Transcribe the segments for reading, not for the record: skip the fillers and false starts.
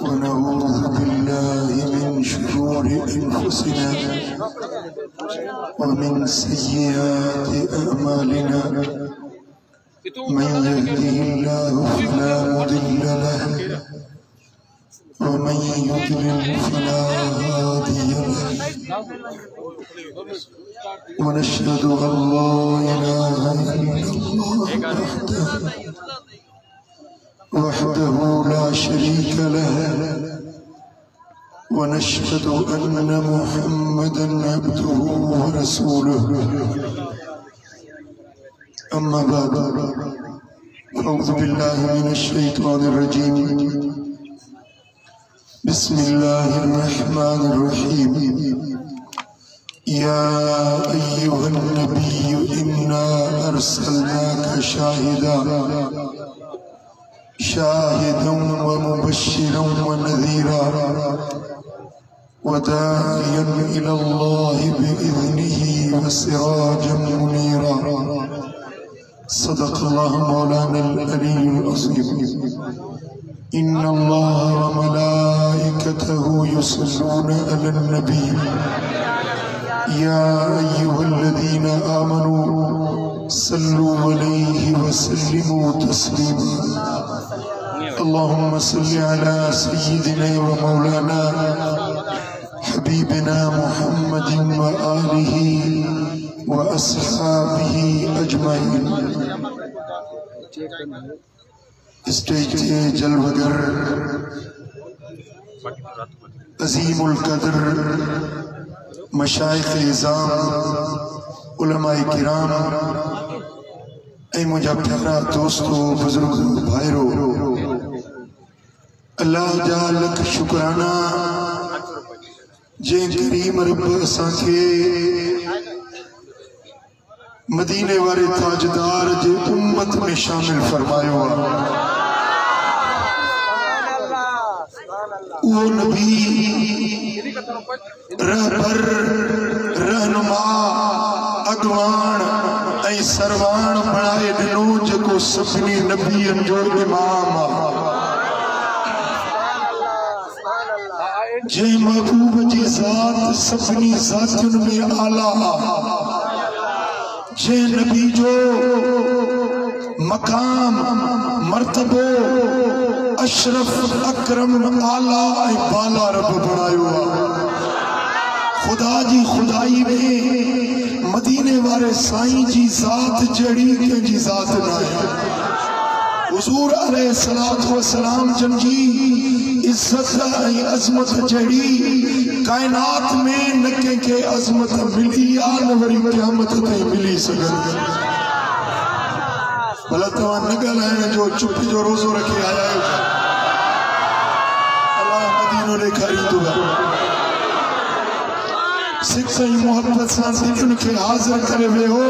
ونعوذ بالله من شرور أنفسنا ومن سيئات أعمالنا من يهده الله فلا مضل له ومن يضلل فلا هادي له ونشهد أن لا إله إلا الله وحده لا شريك له ونشهد أن محمدا عبده ورسوله أما بعد أعوذ بالله من الشيطان الرجيم بسم الله الرحمن الرحيم يا أيها النبي إنا أرسلناك شاهدا ومبشرا ونذيرا وداعيا إلى الله بإذنه وسراجا منيرا صدق الله مولانا العلي العظيم إن الله وملائكته يصلون على النبي يا أيها الذين آمنوا صلوا عليه وسلموا تسليما اللهم صل على سيدنا ومولانا حبيبنا محمد وآله وأصحابه أجمعين स्टेज जलवगर अजीमुल कदर मशाइख इज़ाम उलमाए किराम ऐ मुझा प्यारा दोस्तों बुजुर्ग भाईरो अल्लाह जा लख शुक्राना जे करीम रब असांखे मदीने वाले ताजदार जे उम्मत में शामिल फरमायो वो नबी रहबर रहनुमा अगवान ऐं सरवान बणाए ॾिनो जेको सभिनी नबियनि जो इमाम जे महबूब जी ज़ात सभिनी ज़ातियुनि में आला जे नबी जो मकाम मर्तबो अशरफ अकरम आला ऐं बाला रब बणायो खुदा जी खुदाई में मदीने वाले साईं जी ज़ात जड़ी कंहिंजी ज़ात न आहे हुज़ूर अलैहिस्सलातु वस्सलाम जन जी इज्जत ऐं अज़मत जड़ी कायनात में न कंहिंखे अज़मत मिली आहे न वरी क़यामत ताईं मिली सघंदी भला तव्हां न ॻाल्हाइण जो चुप जो रोज़ो रखी आया आहियो अल्लाह मदीनो ॾेखारींदो आहे सिख ऐं मोहब्बत सां दिलनि खे हाज़िर करे वियो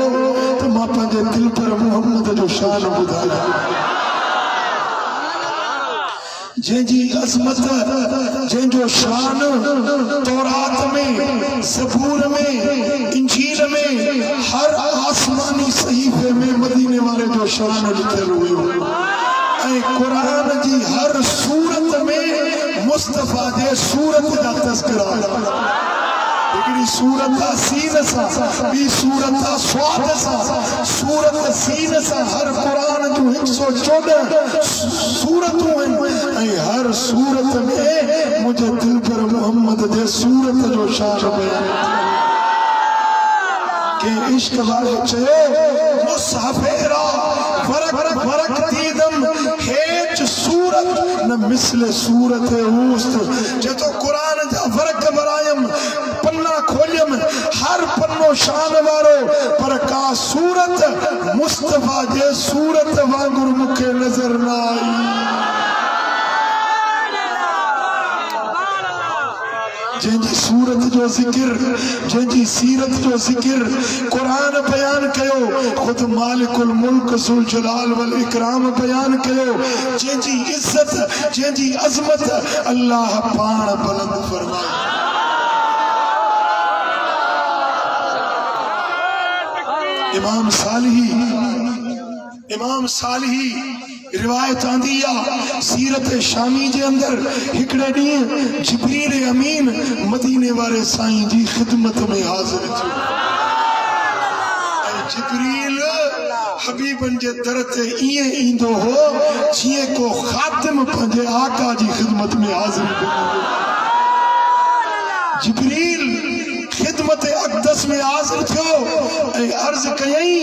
त मां पंहिंजे दिल पर मोहम्मद जो शान ॿुधायां जंहिंजी अज़मत जंहिंजो शान तौरात में ज़बूर में इंजील में हर आसमानी सहीफ़े में मदीने वाले जो शान लिखियल हुयो ऐं क़ुरान जी हर सूरत में मुस्तफ़ा जे सूरत जा तज़किरा हिकिड़ी सूरत सीन सां ॿी सूरत स्वाद सां सूरत सीन सां हर क़ुरान जूं 114 सूरतूं आहिनि ऐं हर सूरत में मुंहिंजे दिल पर मोहम्मद जे सूरत जो शान बयान के इश्क वारे चयो मुसाफिरा फरक दीदम हेच सूरत न मिसल सूरत उस्त जेतो कुरान जा फरक बरायम पन्ना खोलियम हर पन्नो शान वारो पर का सूरत मुस्तफा जे सूरत वांगुर मुखे नजर न आई जंहिंजी सूरत जो ज़िक्र, जंहिंजी सीरत जो ज़िक्र कुरान बयान कयो, खुद मालिकुल मुल्क ज़ुल जलाल वल इकराम बयान कयो, जंहिंजी इज्जत, जंहिंजी अज़मत अल्लाह पाण बुलंद फरमाए। इमाम सालिही रिवायत आंदी आ सीरत शामी जे अंदर हिकड़े ॾींहुं जिब्रील अमीन मदीने वारे साईं जी खिदमत में हाज़िर थियो। जिब्रील हबीबन जे दर ते ईअं ईंदो हो जीअं को ख़ातिम पंहिंजे आका जी खिदमत में हाज़िर थियो। जिब्रील खिदमत अक़दस में हाज़िर थियो ऐं अर्ज़ कयई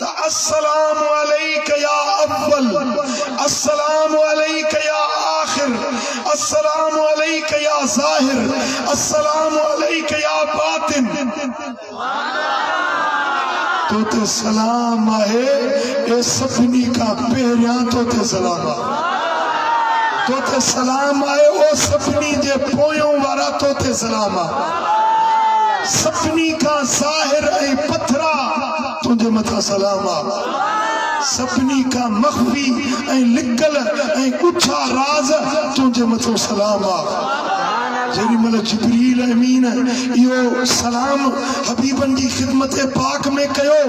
अस्सलामु अलैका या अव्वल, अस्सलामु अलैका या आखिर, अस्सलामु अलैका या ज़ाहिर, अस्सलामु अलैका या बातिन। तो ते सलाम आहे ए सभिनी का पहिरियां तो ते सलाम आहे, तो ते सलाम आहे ओ सभिनी जे पोयों वारा तो ते सलाम आहे, सभिनी का ज़ाहिर ऐं पथरा तुझे मथा सलाम आ, सभिनी का मख्फी ऐं लिकल ऐं उछा राज तुझे मथो सलाम आ। जेडी मल जिब्रील अमीन यो सलाम हबीबन जी खिदमत पाक में कयो,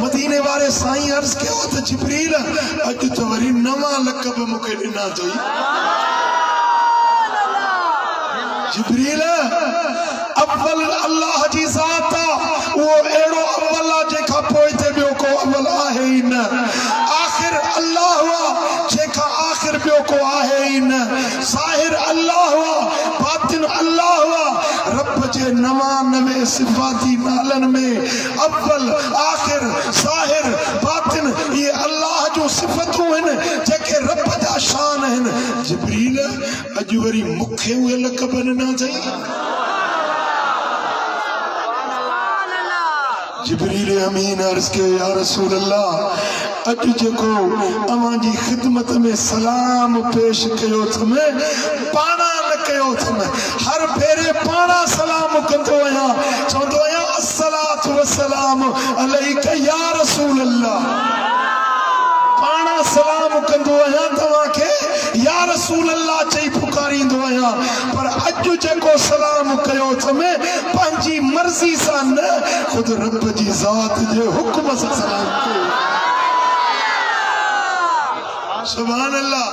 मदीने वारे साईं अर्ज कयो त जिब्रील अज तो वरी नवा लक़ब मुके ॾिना अथई। जिब्रील अव्वल अल्लाह जी ज़ात आ, वो एड़ो अव्वल आ जेका पोइ ते ॿियो को अव्वल आहे ई न, आखिर अल्लाह आ जेका आखिर ॿियो को आहे ई न, ज़ाहिर अल्लाह आ, बातिन अल्लाह आ। रब जे 99 सिफ़ाती नालन में अव्वल आखिर ज़ाहिर बातिन ये अल्लाह जो सिफ़तूं आहिनि जेके रब जा शान आहिनि। जिब्रील अॼु वरी मूंखे उहे लक़ब ॾिना अथई। जिब्रील अमीन अर्ज़ कयो या रसूल अल्लाह अॼु जेको अवां जी खिदमत में सलाम पेश कयो थमे पाणा न कयो थमे, हर भेरे पाणा सलाम कंदो आहियां, चवंदो आहियां अस्सलातु वस्सलाम अलैका या रसूल अल्लाह, पाणा सलाम कंदो आहियां तव्हांखे या रसूल अल्लाह चई पुकारींदो आहियां, पर अॼु जेको सलाम कयो थमे पंहिंजी मर्ज़ी सां न, खुद रब जी ज़ात जे हुक्म सां सलाम कयो। सुभान अल्लाह,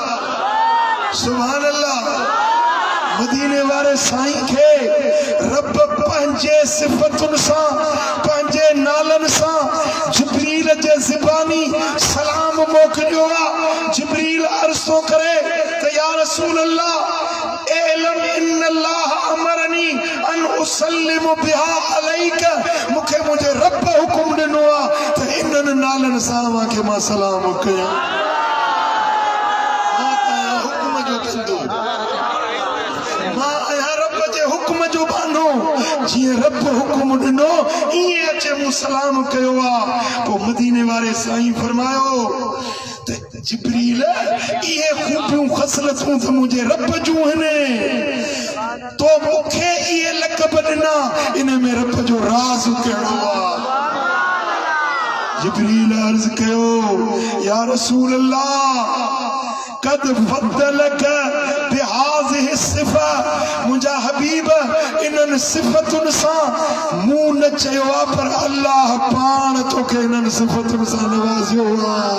सुभान अल्लाह। मदीने वारे साईं के रब पंहिंजे सिफ़तुनि सां पंहिंजे नालन सां जिब्रील जे ज़बानी सलाम मोकिलियो आहे। जिब्रील अर्ज़ थो करे त या रसूल अल्लाह इल्म इन्नल्लाह अमरनी अन उसल्लिम बिहा अलैका, मूंखे मुंहिंजे रब हुकुम ॾिनो आहे त इन्हनि नालनि सां अव्हांखे मां सलाम कयां। जीअं रब हुकुम ॾिनो ईअं अचे मूं सलाम कयो आहे। पोइ मदीने वारे साईं फरमायो त जिब्रील इहे खूबियूं ख़सलतूं त मुंहिंजे रब जूं आहिनि, तो मूंखे इहे लक़ब ॾिना, इन में रब जो राज़ कहिड़ो आहे। जिब्रील अर्ज़ कयो या रसूल अल्लाह कद फद्दलक बिहाज़िहि सिफ़ा, मुंहिंजा हबीब इन्हनि सिफ़तुनि सां मूं न चयो आहे पर अल्लाह पाण तोखे इन्हनि सिफ़तुनि सां नवाज़ियो आहे।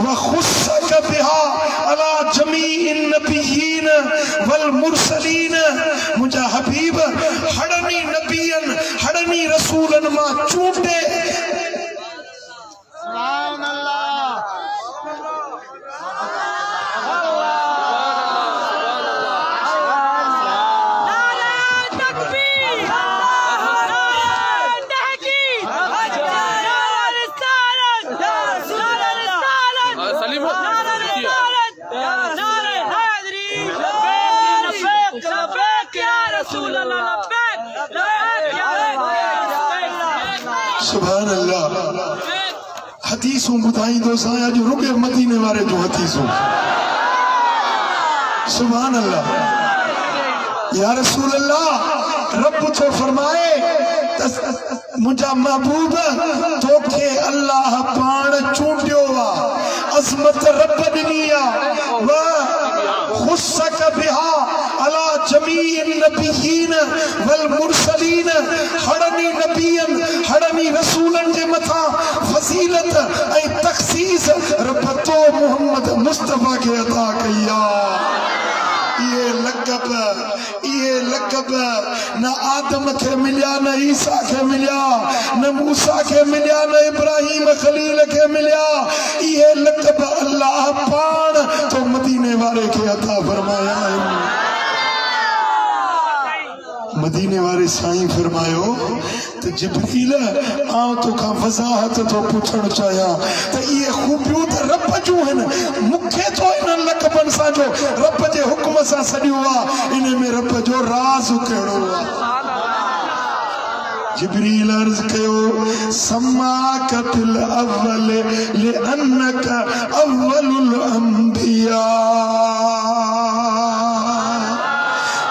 वख़ुस्सक बिहा अला जमीइन नबिय्यीन वल मुरसलीन, मुंहिंजा हबीब हड़नी नबियन हड़नी रसूलन मां चूंडे सुभान अल्लाह। हदीसूं ॿुधाईंदो सां अॼु रुॻे मदीने वारे जूं हदीसूं। सुभान अल्लाह। या रसूल अल्लाह, रब तो फरमाए मुझा महबूब तोखे अल्लाह पाण चूंडियो वा, अज़मत रब दिनिया व खुस्सक बिहा अला जमीन नबियीन वल मुरसलीन, हड़नी नबियन हड़नी रसूलन जे मथा फजीलत ऐ तखसीस रब तो मोहम्मद मुस्तफा के अता कया। ये लक़ब न आदम के मिलिया, न ईसा के मिलिया, न मूसा के मिलिया, न इब्राहिम खलील के मिलिया। ये लक़ब अल्लाह पाण तो मदीने वाले के अता फरमाया है। मदीने वाले साईं फरमायो तो जिब्रील आओ तो का वजाहत तो पूछण चाया तो ये खूबियूं तो रब जूं हैं, मुखे तो इन लक़बन सा जो रब जे हुक्म सा सडियो आ, इन में रब जो राज कहिड़ो आ। जिब्रील अर्ज कयो समाक फिल अव्वल लिअन्नक अव्वलुल अंबिया।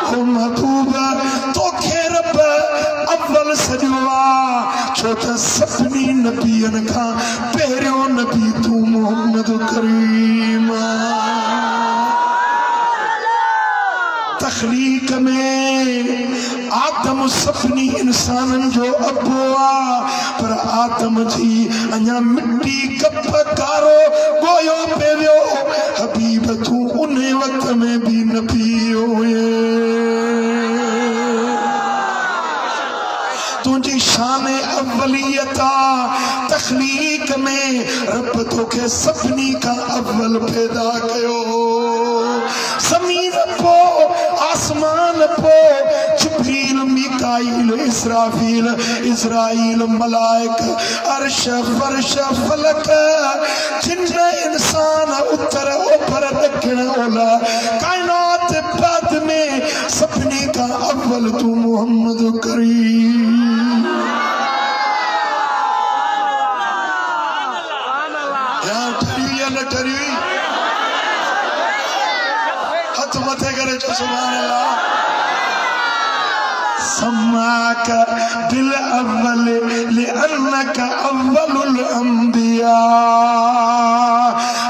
ओ महबूबा तोखे रब अव्वल सडियो आ, छो त सभिनी नबियन खां पहिरियों नबी तू मोहम्मद करीम। तखलीक में आदम सभिनी इंसानन जो अबो आ, पर आदम जी अञा मिट्टी कप कारो गोयो पेवियो, हबीब तू उन वक्त में भी नबी हुए। तुझी शान अव्वलियता तखलीक में रब तोखे सभिनी का अव्वल पैदा कयो। ज़मीन पो आसमान पो जिब्रील मीकाईल इसराफील इज़राईल मलाइक अर्श फर्श फलक जिन्न इंसान उत्तर ऊपर दक्षिण ओला कायनात बाद में सभिनी का अव्वल तू मोहम्मद करीम। मथे करे जो सुभान अल्लाह। समाक बिल अव्वल लिअन्नक अव्वलुल अंबिया,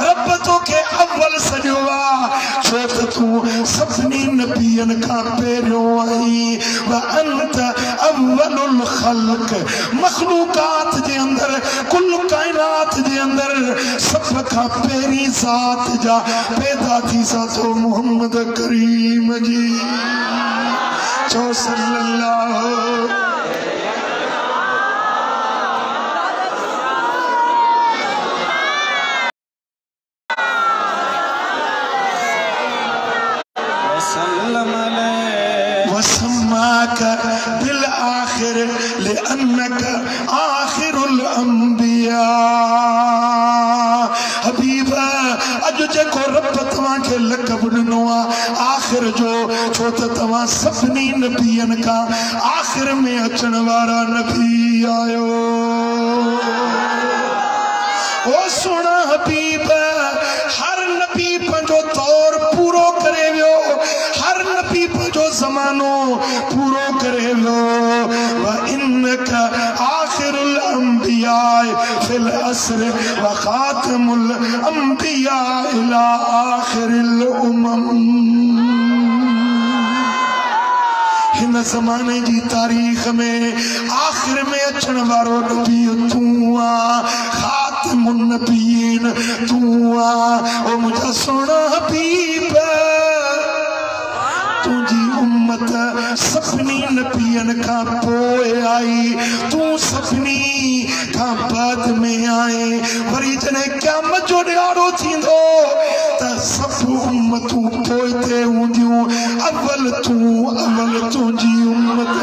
रब तो के अव्वल सडियो आ, छो त तू सभिनी नबियन खां पहिरियों आई। व अंत अव्वलुल खल्क, मखलूकात जे अंदर कुल कायनात जे अंदर सब खां पहिरीं ज़ात जा पैदा थी सा तो मोहम्मद करीम जी चो सल्लल्लाहु। वसम्माक बिल आखिर लिअन्नक आखिरुल अंबिया। हबीबा अज जेको रब तव्हां खे लक़ब ॾिनो आहे आखिर जो, छो त तव्हां सभिनी नबियन खां आखिर में अचण वारा नबी आयो। ओ सोना हबीब, हर नबी पंहिंजो दौर पूरो करे वियो, हर नबी पंहिंजो ज़मानो पूरो करे वियो। व इन्नक आखिरुल अंबिया फिल असर व खातिमुल अंबिया इला आखिरिल उमम। हिन ज़माने जी तारीख़ में आखिर में अचण वारो नबी तू आ, खातिमुन नबीन तू आ। ओ मुझा सोना हबीब, तुझी उम्मत सभिनी नबियन खां पोइ आई, तू सभिनी खां बाद में आए। वरी जॾहिं क़यामत जो ॾियारो थींदो त सभु उम्मतूं पोइ ते हूंदियूं, अव्वल तुंहिंजी उम्मत।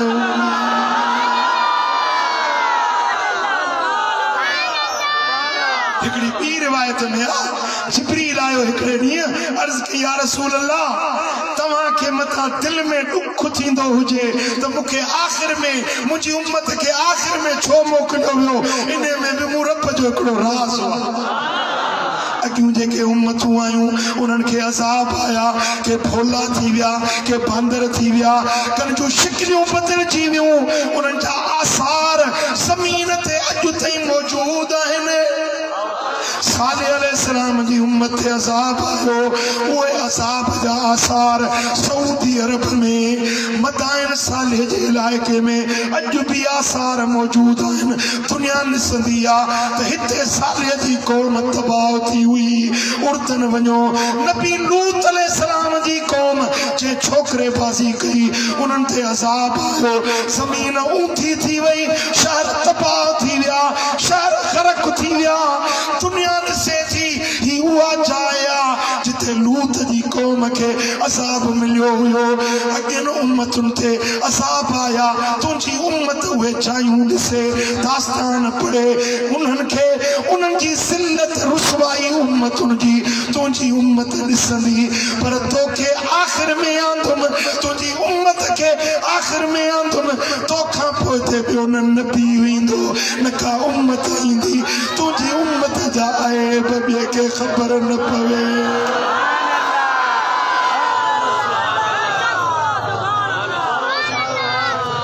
हिकिड़ी ॿी रिवायत में जिब्रील आयो हिकिड़े ॾींहुं, अर्ज़ कई या रसूल अल्लाह, तव्हां खे मथां दिल में ॾुख थींदो हुजे त मूंखे आख़िर में मुंहिंजी उम्मत खे आख़िर में छो मोकिलियो वियो? इन में बि मूं रब जो हिकिड़ो राज़ आहे। अॻियूं जेके उम्मतूं आयूं उन्हनि खे अज़ाब आया के भोला थी विया के बंदर थी विया कन जूं शिकलियूं बदिलजी वियूं उन्हनि जा आसार ज़मीन ते अॼु ताईं मौजूद आहिनि साले अलैहिस्सलाम जी उम्मत ते अज़ाब आयो उहे अज़ाब जा आसार सऊदी अरब में मदाइन साले जे इलाइक़े में अॼु भी आसार मौजूद आहिनि दुनिया ॾिसंदी आहे त हिते साले जी क़ौम तबाह थी हुई उर्दन वञो नबी लूत अलैहिस्सलाम जी क़ौम जे छोकरे बाज़ी कई उन्हनि ते अज़ाब आयो ज़मीन ऊंधी थी वई शहर तबाह थी विया शहर ग़रक़ थी विया दुनिया ॾिसे थी ही उहा जाइ आहे जिथे लूत जी क़ौम खे अज़ाब मिलियो हुयो अॻियनि उम्मतुनि ते अज़ाब आया तुंहिंजी उम्मत उहे जायूं ॾिसे दास्तान पढ़े उन्हनि खे उन्हनि जी ज़िल्लत रुसवाई उम्मतुनि जी तुंहिंजी उम्मत ॾिसंदी पर तोखे आख़िर में आंदुमि तुंहिंजी उम्मत खे आख़िर में आंदुमि तोखां पोइ ते ॿियो न नबी ईंदो न का उम्मत ईंदी तुंहिंजी उम्मत जा ऐब ॿिए खे ख़बर न पवे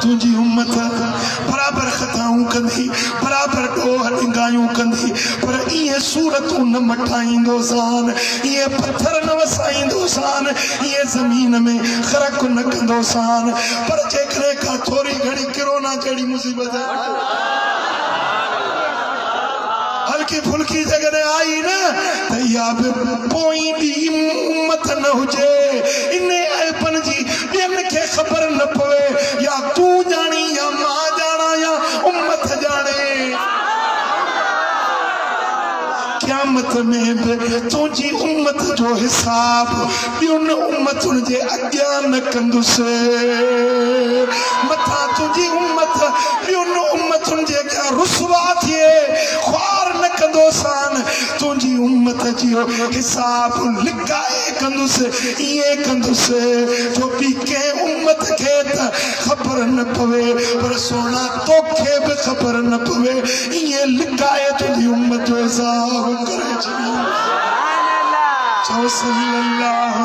तुंहिंजी उम्मत बराबर ख़ताऊं कंदी बराबर ॾोह ॾिंगायूं कंदी पर इहे सूरतूं न मटाईंदोसान इहे पत्थर न वसाईंदोसान इहे ज़मीन में ग़रक़ न कंदोसान पर जेकॾहिं का थोरी घणी किरोना जहिड़ी मुसीबत हल्की फुल्की जगह आई न त इहा बि पोइ बि उम्मत न हुजे इन ऐपनि जी ॿियनि खे ख़बर न पवे या तूं ॼाणी या मां ॼाणा या उम्मत ॼाणे क़यामत में बि तुंहिंजी उम्मत जो हिसाब ॿियुनि उम्मतुनि जे अॻियां न कंदुसि मथां तुंहिंजी उम्मत ॿियुनि उम्मतुनि जे अॻियां रुसवा थिए ख़्वार न कंदोसान तुंहिंजी उम्मत जो हिसाब लिकाए कंदुसि ईअं कंदुसि जो ॿी कंहिं उम्मत खे त ख़बर न पवे पर सोना तोखे बि ख़बर न पवे ईअं लिकाए तुंहिंजी उम्मत जो हिसाब करे चओ सल्लल्लाहु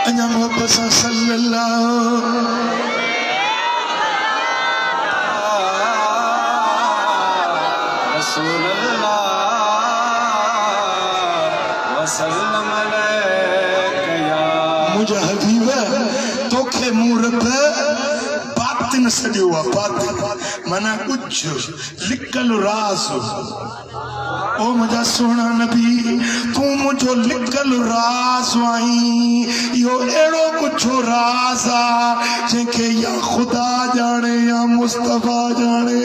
अञा मोहब्बत सां सल्लल्लाहु वसल्लम अलैका या मुझे हबीब तोखे मूरत बातिन सॼो आहे बातिन माना कुछ लिकल राज़ ओ मुझा सोना नबी तू मुझो लिकल राज़ आहीं यो एड़ो कुछ राज़ आ जंहिंखे या खुदा जाने या मुस्तफा जाने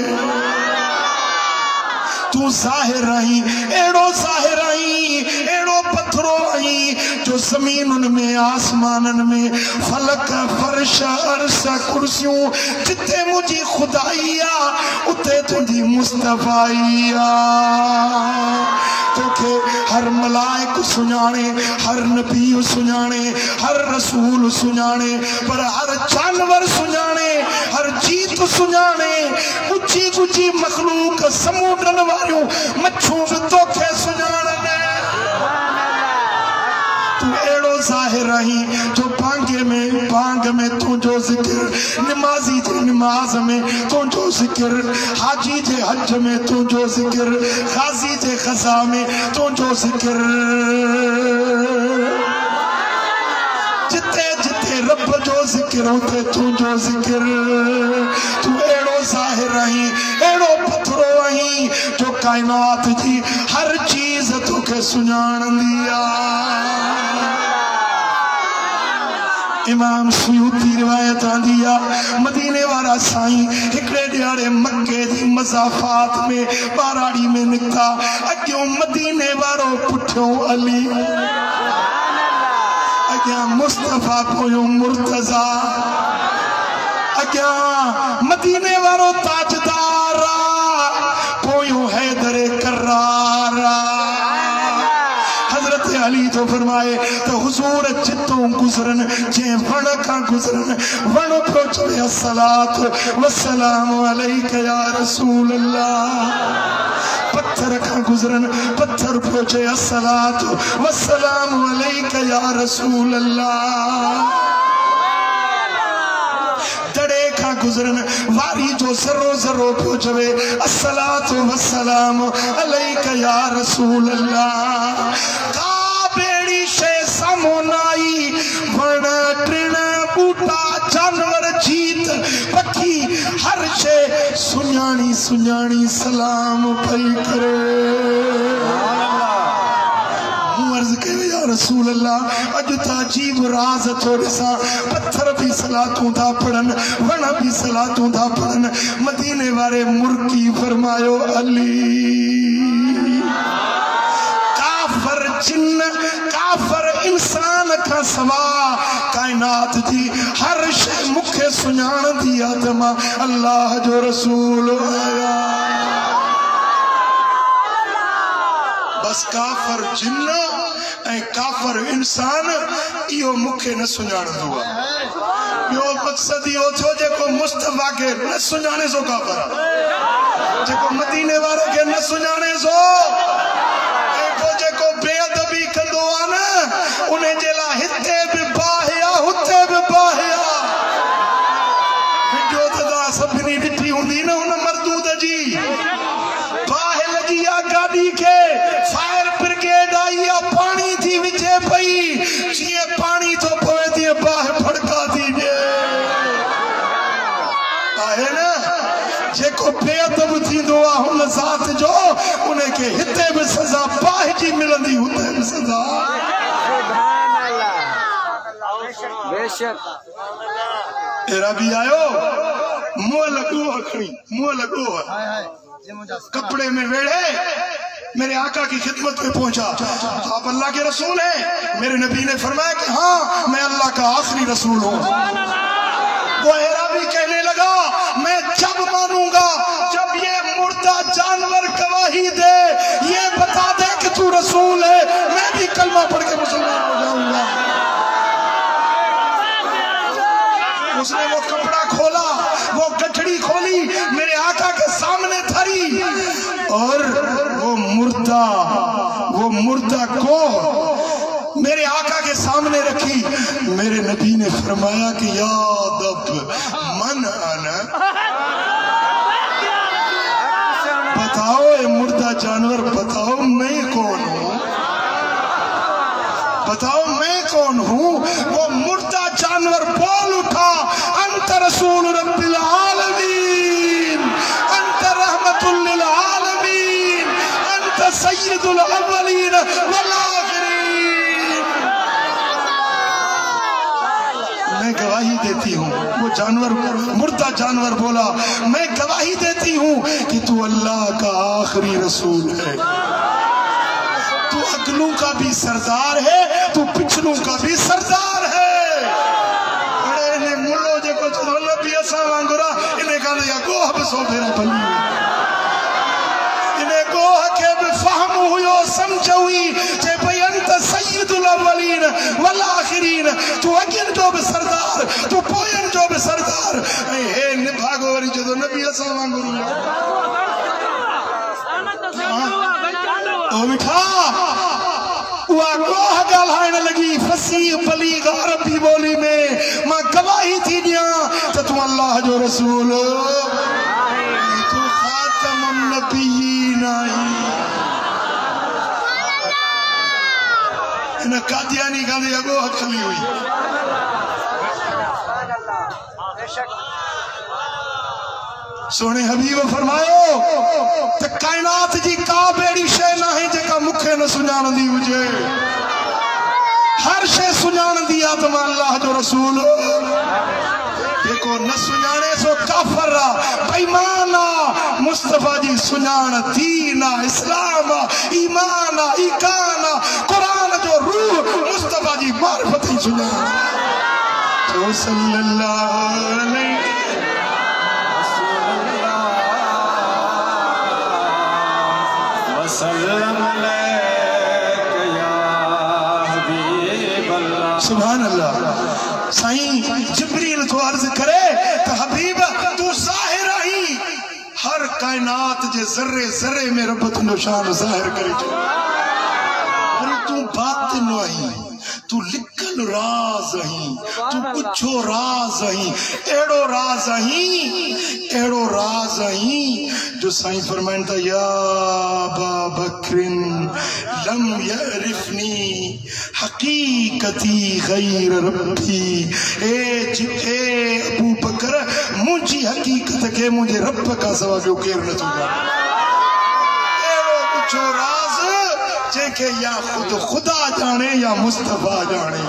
तू ज़ाहिर आहीं एड़ो ज़ाहिर आहीं एड़ो पत्थरो आहीं जो ज़मीनुनि में आसमाननि में फलक फर्श अर्श कुर्सियूं जिते मुंहिंजी खुदाई आ उते तुंहिंजी मुस्तफ़ाई आ तोखे हर मलाइक सुञाणे हर नबी सुञाणे हर रसूल सुञाणे पर हर जानवर सुञाणे हर जीत सुञाणे गुची गुची मखलूक समुंडनि वारियूं मच्छूं बि तोखे सुञाणनि तू एड़ो ज़ाहिर आहीं जो बांग में तुंहिंजो ज़िक्र निमाज़ी जे निमाज़ में तुंहिंजो ज़िक्र हाजी जे हज में तुंहिंजो ज़िक्र ग़ाज़ी जे ग़ज़ा में तुंहिंजो ज़िक्र जिते जिते रब जो ज़िक्र उते तुंहिंजो ज़िक्र तू एड़ो ज़ाहिर आहीं एड़ो पत्थरो आहीं जो काइनात जी हर चीज़ तोखे सुञाणंदी आहे इमाम सुयूती रिवायत आंदी आ मदीने वारा साईं हिकड़े ॾियारे मक्के जी मज़ाफ़ात में बाराड़ी में निकता अॻियों मदीने वारो पुठियों अली अॻियां मुस्तफ़ा पोयों मुर्तज़ा अॻियां मदीने वारो ताजदार पोयों हैदर करार अली तो फरमाए तो हुजूर चितों गुजरन गुजरन वनो पहुंचे अस्सलात वस्सलाम अलैका या रसूल अल्लाह। पत्थर का गुजरन पत्थर पहुंचे अस्सलात वस्सलाम अलैका या रसूल अल्लाह। दड़े का गुजरन वारी जो जरो जरो पहुंचवे अस्सलातु वस्सलाम अलैका या रसूल अल्लाह। का बेड़ी शे समोनाई वण ट्रिण बूटा जानवर जीत पखी हर शे सुञाणी सुञाणी सलाम पई करे। अर्ज कयो या रसूल अल्लाह अज ताजीब राज थोड़े सा पत्थर भी सलातों था पढ़न वण भी सलातों था पढ़न मदीने वाले मुर्की फरमायो अली। काफर जिन्न काफर इंसान का सवा कायनात दी हर शे मुखे सुञाण दी आत्मा अल्लाह जो रसूल आया। बस काफर जिन्न ऐं काफर इंसान इहो मुखे न सुञाणंदो आहे। ॿियो मक़सद इहो थियो जेको मुस्तफ़ा खे न सुञाणे सो काफर आहे, जेको मदीने वारे खे न सुञाणे सो ऐं पोइ जेको बेअदबी कंदो आहे न उन जे लाइ हिते बि बाहि आहे हुते बि बाहि आहे। वीडियो त तव्हां सभिनी ॾिठी हूंदी न हुन मरदूद जी बाहि लॻी आहे गाॾी खे फायर ब्रिगेड आई आहे पानी थी विझे पई जीअं पानी थो पवे तीअं बाहि फड़का थी ॾे आहे न। जेको बेअदब थींदो आहे हुन ज़ात जो उनखे हिते बि सज़ा बाहि जी मिलंदी हुते बि सज़ा। अहिड़ा बि आयो मुंहुं लॻो खणी मुंहुं लॻो कपड़े में वेड़े मेरे आका की खिदमत में पहुंचा। आप अल्लाह के रसूल हैं। मेरे नबी ने फरमाया कि हाँ मैं अल्लाह का आखिरी रसूल हूँ। वो हेरा भी कहने लगा मैं जब मानूंगा जब ये मुर्दा जानवर गवाही दे ये बता दे कि तू रसूल है मैं भी कलमा पढ़ के मुसलमान हो जाऊंगा। उसने वो कपड़ा खोला वो गठड़ी खोली मेरे आका के सामने धरी और वो मुर्दा को मेरे आका के सामने रखी। मेरे नबी ने फरमाया कि या दब मन आना बताओ ये मुर्दा जानवर बताओ मैं कौन हूँ बताओ मैं कौन हूँ। वो मुर्दा जानवर बोल उठा अंत रसूल रब्बिल आलमीन अंत रहमतुल लिल आलमीन अंत सय्यदुल अव्वलीन वल आखिरीन। मैं गवाही देती हूँ वो जानवर मुर्दा जानवर बोला मैं गवाही देती हूँ कि तू अल्लाह का आखिरी रसूल है। तू अगलों का भी सरदार है तू पिछलों का भी सरदार है। अरे ने मुल्लो जे को चलो भी असा वांगुरा इने का या गोह बसो फेरा भली इने गोह के भी फहम हुयो समझ हुई जे भई अंत सय्यदुल अव्वलीन वल आखिरीन तू अगन जो भी सरदार तू पोयन जो भी सरदार ए हे निभागो वरी जो नबी असा वांगुरा ओ मिठा वह गोह गालाइन लगी फसीह बलीग अरबी बोली में मां गवाही थी दिया तो तू अल्लाह जो रसूल तू खातमुन नबिय्यीन इन कादियानी गांधी अगो खली हुई। सोने हबीब फरमायो त कायनात जी का बेड़ी शे ना है जेका मुखे न सुञाणंदी हुजे। हर शे सुञाणंदी आत्मा अल्लाह जो रसूल जेको न सुञाणे सो काफर आ बेईमान आ। मुस्तफा जी सुञाण दीन आ इस्लाम आ ईमान आ ईकान आ कुरान जो रूह मुस्तफा जी मारिफत ही सुञाण तो सल्लल्लाहु अलैहि सुभान अल्लाह। साईं कायनात जे जर्रे जर्रे में रब तुंजो शान ज़ाहिर करे छो। अरे तू बातिन आहीं, तू लिखल राज आहीं, तू पुछो राज आहीं, एड़ो राज आहीं जो साईं फरमाइन था या अबा बकरिन लम यअरिफनी हकीकती गैर रब्बी। ए अबू बकर मुझी हकीकत के मुझे रब का सवा जो केर न थूंदा। एड़ो पुछो राज जेके या खुद खुदा जाने या मुस्तफा जाने।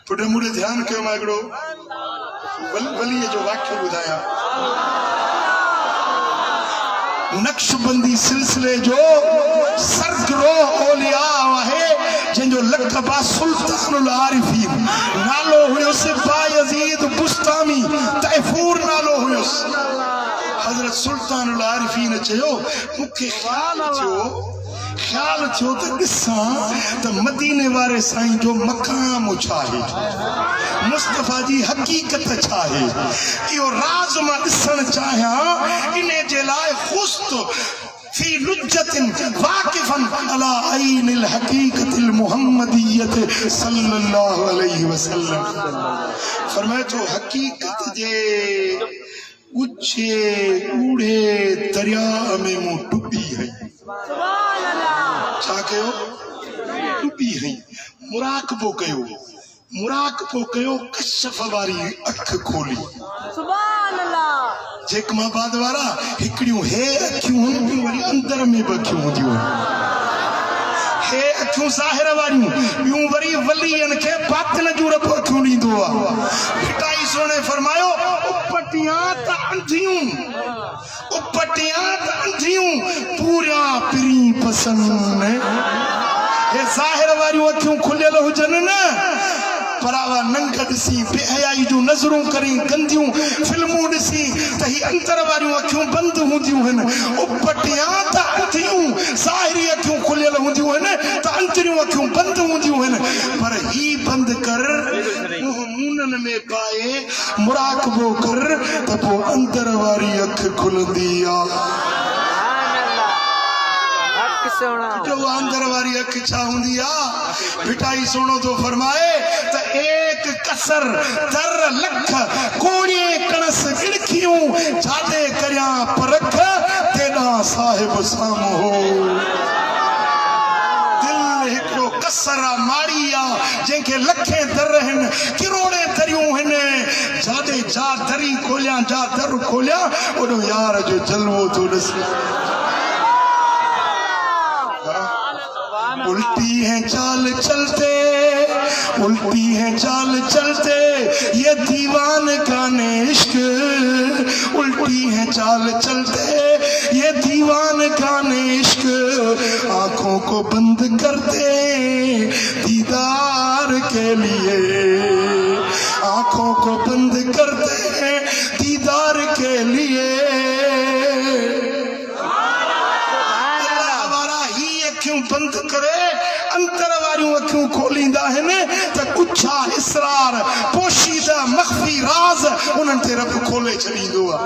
पुटे मुड़े ध्यान कयो मां हिकिड़ो वलीअ जो वाक्य ॿुधायां। नक्शबंदी सिलसिले जो सरगरो औलिया आहे जंहिंजो लक़ब आहे सुल्तानुल आरिफीन। नालो हुयुसि बायज़ीद बुस्तामी, तैफूर नालो हुयुसि। हज़रत सुल्तानुल आरिफीन चयो मूंखे ख्याल थियो त ॾिसां त मदीने वारे साईं जो मक़ाम छा आहे, मुस्तफा जी हकीकत छा आहे। इहो राज़ मां ॾिसण चाहियां। इन जे लाइ खुस्त फी लुज्जतिन वाक़िफ़न अला ऐनिल हकीकतिल मुहम्मदियत सल्लल्लाहु अलैहि वसल्लम। फरमाए तो हकीकत जे ऊंचे ऊड़े दरिया में मूं डुबी है। छा कयो? डुबी है। मुराकबो कयो कशफ वारी अख खोली। सुभान अल्लाह। जेकमाबाद वारा हिकड़ियों हे अखियूं वरी अंदर में बखियूं हुंदियूं। हे अखियूं ज़ाहिर वारियूं ॿियूं वरी वलीअन खे बातिन जूं रब अखियूं ॾींदो आहे। फिटाई सोने फरमायो उपटियां त अंधियूं पूरा पिरी पसंद। हे ज़ाहिर वारियूं अखियूं खुलियल हुजनि न, परावा नंग ॾिसी बेहयाई जूं नज़रूं करी गंदियूं फिल्मूं ॾिसी त ही अंदर वारियूं अखियूं बंदि हूंदियूं आहिनि। उपटियां त अंधियूं ज़ाहिरी अखियूं खुलियल हूंदियूं आहिनि त अंदरियूं अखियूं बंदि हूंदियूं आहिनि। पर ही बंदि कर मुंहमुनन में पाए मुराकबो कर त पोइ अंदर वारी अख खुलंदी आहे। जो अंदर वारी अख छा हुंदी आहे? भिटाई सोनो तो फरमाए त एक कसर दर लख कोड़िए कणस गिड़खियूं जादे करिया परख तेरा साहिब सामो हो। दिल हिकड़ो कसर माड़ी आ जंहिंखे लखे दर आहिनि, किरोड़े दरियूं आहिनि। जादे जा दरी खोलिया, जा दर खोलिया, ओॾो यार जो जलवो तो ॾिस। उल्टी है चाल चलते ये दीवान का इश्क। उल्टी है चाल चलते ये दीवान का इश्क। आंखों को बंद करते दीदार के लिए, आंखों को बंद करते दीदार के लिए। बंद करे अंतर वारियूं अखियूं खोलींदा आहिनि त कुछा इसरार पोशीदा मख्फी राज उन्हनि ते रब खोले छॾींदो आहे।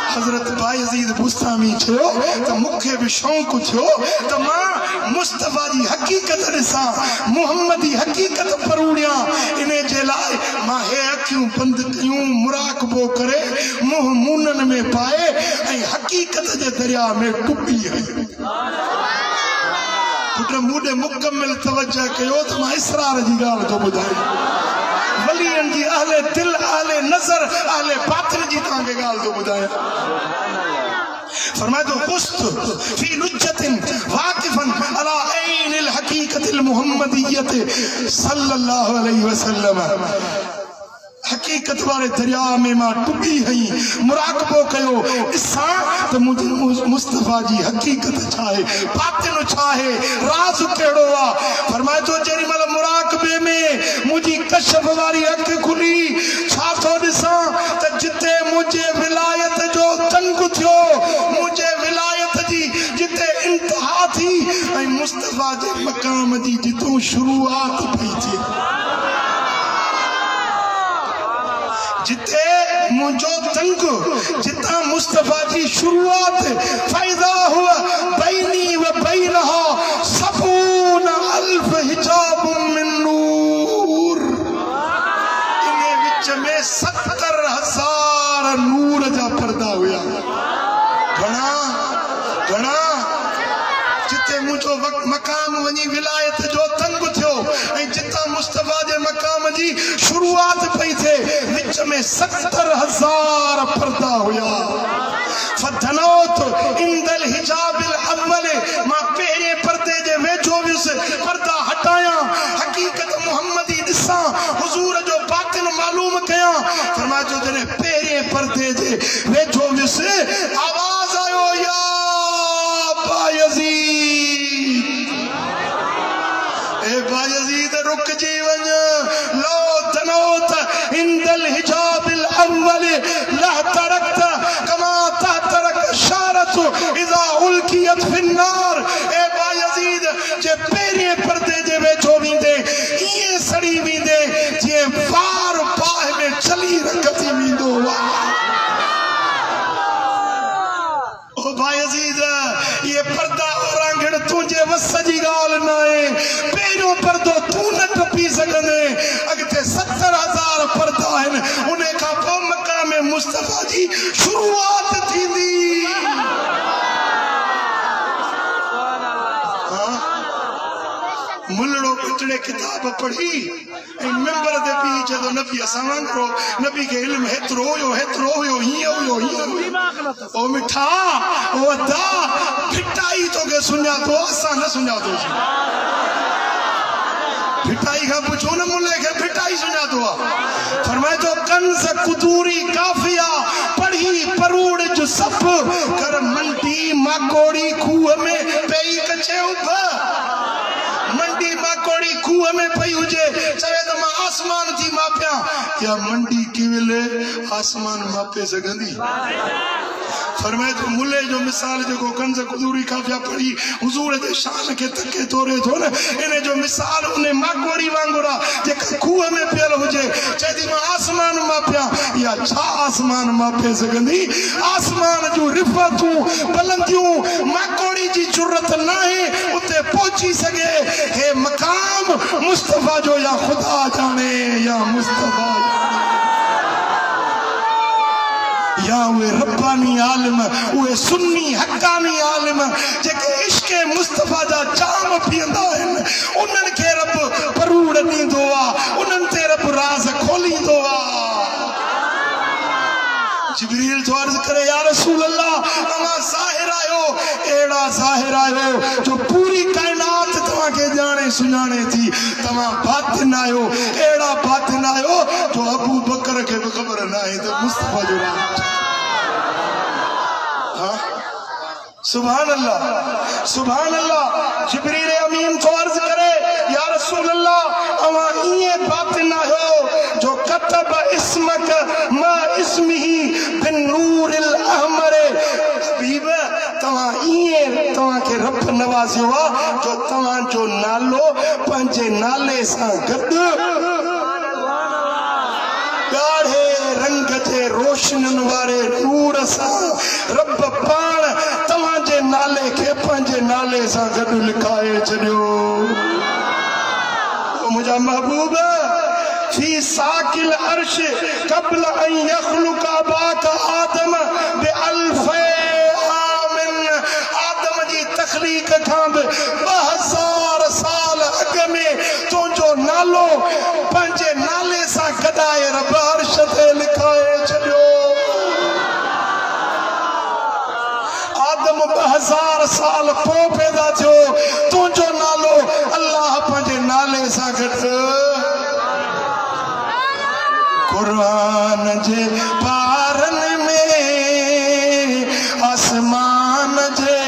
हज़रत बायज़ीद बुस्तामी चयो त मूंखे बि शौक़ु थियो त मां मुस्तफा जी हकीकत ॾिसां, मुहम्मदी हकीकत परूड़ियां। इन जे लाइ मां हे अखियूं बंदि कयूं, मुराकबो करे मुंहं मुनन में पाए ऐं हकीकत जे दरिया में डुबी आई। पुट मूडे मुकम्मल तवज्जो कयो त मां इसरार जी ॻाल्हि थो ॿुधायां। वलीअन जी अहले दिल, अहले नज़र, अहले बातिन जी तव्हांखे ॻाल्हि थो ॿुधायां। फरमाए तो खुस्त फी लुज्जतिन वाक़िफ़न अला ऐनिल हकीकतिल मुहम्मदियत सल्लल्लाहु अलैहि वसल्लम। हकीकत वाले दरिया में मां डुबी हई, मुराकबो कयो ॾिसां त मुस्तफा जी हकीकत छा आहे, बातिन छा आहे, राज़ कहिड़ो आहे। फरमाए तो जेॾी महिल मुराकबे में मुंहिंजी कशफ वारी अख खुली, छा थो ॾिसां त जिते मुंहिंजे विलायत जो तंग थियो, मुंहिंजे विलायत जी जिते इंतहा थी ऐं मुस्तफा जे मक़ाम जी जितो शुरूआत पई थिए, जिते मुझो तंग जिता मुस्तफा जी शुरुआत फायदा हुआ बैनी व बैनहा सबून अल्फ हिजाब मिन नूर। इने विच में 70,000 नूर जा पर्दा हुआ। घना घना जिते मुझो मकाम वनी विलायत जो तंग थियो जिता मुस्तफा जे मकाम जी शुरुआत पई थे विच में 70,000 पर्दा हुआ। फदनौत इंदल हिजाबिल अव्वल मां पहरे पर्दे जे वेझो विस पर्दा हटाया हकीकत मुहम्मदी दिसा हुजूर जो बातिन मालूम कया। फरमा जो जने पहरे पर्दे जे वेझो विस आवाज आयो या बायजीद ए बायजीद रुक जीवन लो तनौत इंदल हिजाबिल अव्वल ला तरकत कमा तरक शारत इदा उल्कियत फिन्नार। ए बायजीद जे पहरे पर्दे जे वेझो विंदे ये सड़ी विंदे जे वार बाह में चली रखती विंदो ओ बायजीद ये पर्दा औरांगड़ तुझे वस जी गाल ना है पेरो पर्दो तू न टपी सकने अगते 70,000 पर्दा है उन्हें का पो मकाम मुस्तफा जी शुरुआत थी दी। मुल्लो पिटड़े किताब पढ़ी मेंबर दे बीच जो नबी असां करो नबी के इल्म हेतरो हो हियो ओ मिठा ओ अदा फिटाई तो के सुना तो असां न सुना तो फिटाई का पूछो न मुल्ले के फिटाई सुना तो फरमाए तो कंज कुदूरी काफिया पढ़ी परूड़ जो सब कर मंडी माकोड़ी खूह में पेई कचे उभ मंडी माकोड़ी खूह में पई हुजे चवे तो मां आसमान थी मापिया या मंडी किविले आसमान मापे सगंदी। फरमाए तो मुल्ले जो मिसाल जो कंज कुदूरी काफिया पढ़ी हुजूर दे शान के तके तोरे थो न इने जो मिसाल उन्हें माकोड़ी वांगुरा जे खूह में पियल हुजे चेदी मां आसमान मापिया या छा आसमान मापे सगंदी। आसमान जो रिफतू बुलंदियों माकोड़ी जी जरूरत नाहे उते पहुंची सके हे मकाम मुस्तफा जो या खुदा जाने या मुस्तफा या वे रब्बानी आलिम वे सुन्नी हक्कानी आलिम जेके इश्क मुस्तफा जा जाम पींदा हन उन्हन के रब परूड़ दींदो आ उन्हन ते रब राज खोलींदो आ। जिब्रील तो अर्ज करे या रसूल अल्लाह अमा ज़ाहिर आयो एड़ा ज़ाहिर आयो जो पूरी कायनात तवा के जाने सुनाने थी तमा बातिन आयो एड़ा बातिन आयो जो अबू बकर के खबर ना है तो मुस्तफा जो राज। सुभान अल्लाह जिब्रील अमीन तो अर्ज करे या रसूल अल्लाह अमा ये बातिन आयो जो कतब इस्मक मा इस्मिही बिन नूरिल अहमर हबीब तवा ये तवा के रब नवाज़ियो जो तवा जो नालो पंजे नाले सा गद गाढ़े रंग जे रोशनन वारे नूर सा रब पाण तवा जे नाले के पंजे नाले सा गद लिखाए छड़ियो। मुझा महबूब फी साकिल अर्श कबल अन यखलुका बाका आदम बे अल्फे आमिन आदम जी तखलीक खां 2000 साल अग में तो जो नालो पंजे नाले सा गदाए रब अर्श ते लिखाए छड़ियो। आदम 2000 साल पो पैदा थियो तुझो नालो अल्लाह पंजे नाले सा गद कुरान जे पारन में आसमान जे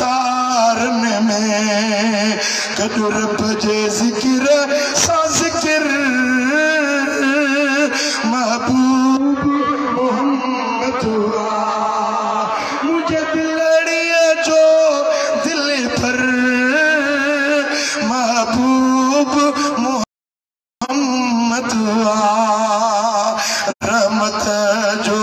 तारन में कदू रब जे जिक्र सा जिक्र महबूब मोहम्मद मुझे दिलड़िए जो दिल पर महबूब मोहम्मद रहमत जो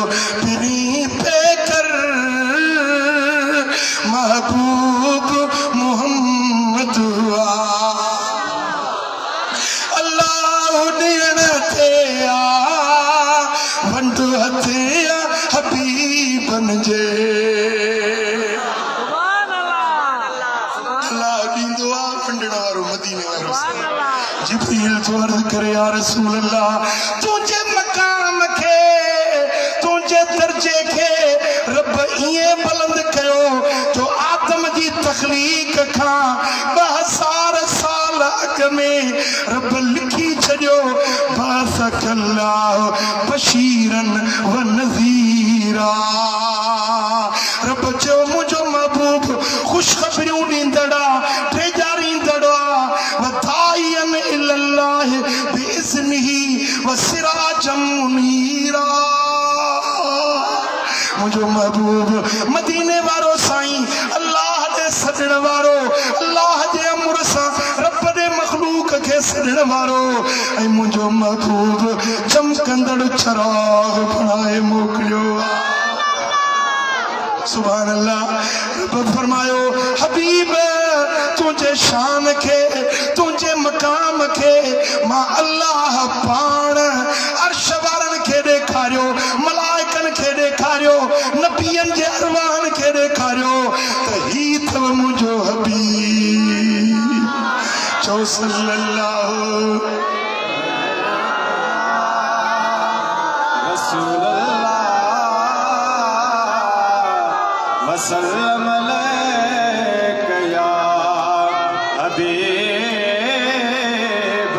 बंद हथे हबीबन जे अल्लाह दींदो आ वंडण वारो मदीने वारो जिब्रील तो अर्ज करे या रसूल अल्लाह तुझे मकाम के तुझे दर्जे के रब इए बुलंद कयो जो आदम जी तखलीक का 2000 साल अग में रब लिखी छड़ियो बासकल्लाह बशीरन व नज़ीरा रब जो मुझो महबूब खुशखबरियों ॾींदड़ा टेजारींदड़ा व दाइयन इल्लल्लाह बिइज़्निही व सिराजम मुनीरा मुझो महबूब मदीने वारो साईं अल्लाह दे सजण वारो अल्लाह दे अमर सा रब दे मखलूक के सजण वारो ऐ मुझो महबूब चमकंदड़ चराग बनाए मोकलियो सुभान अल्लाह रब फरमायो हबीब तुझे शान के तुझे मकाम के मां अल्लाह पाण अर्श वारन के देखारियो मलाइकन के देखारियो नबियन जे अरवान के देखारियो त ही थव मुझो हबीब चो सल्लल्लाहु वसल्लम अलैका या हबीब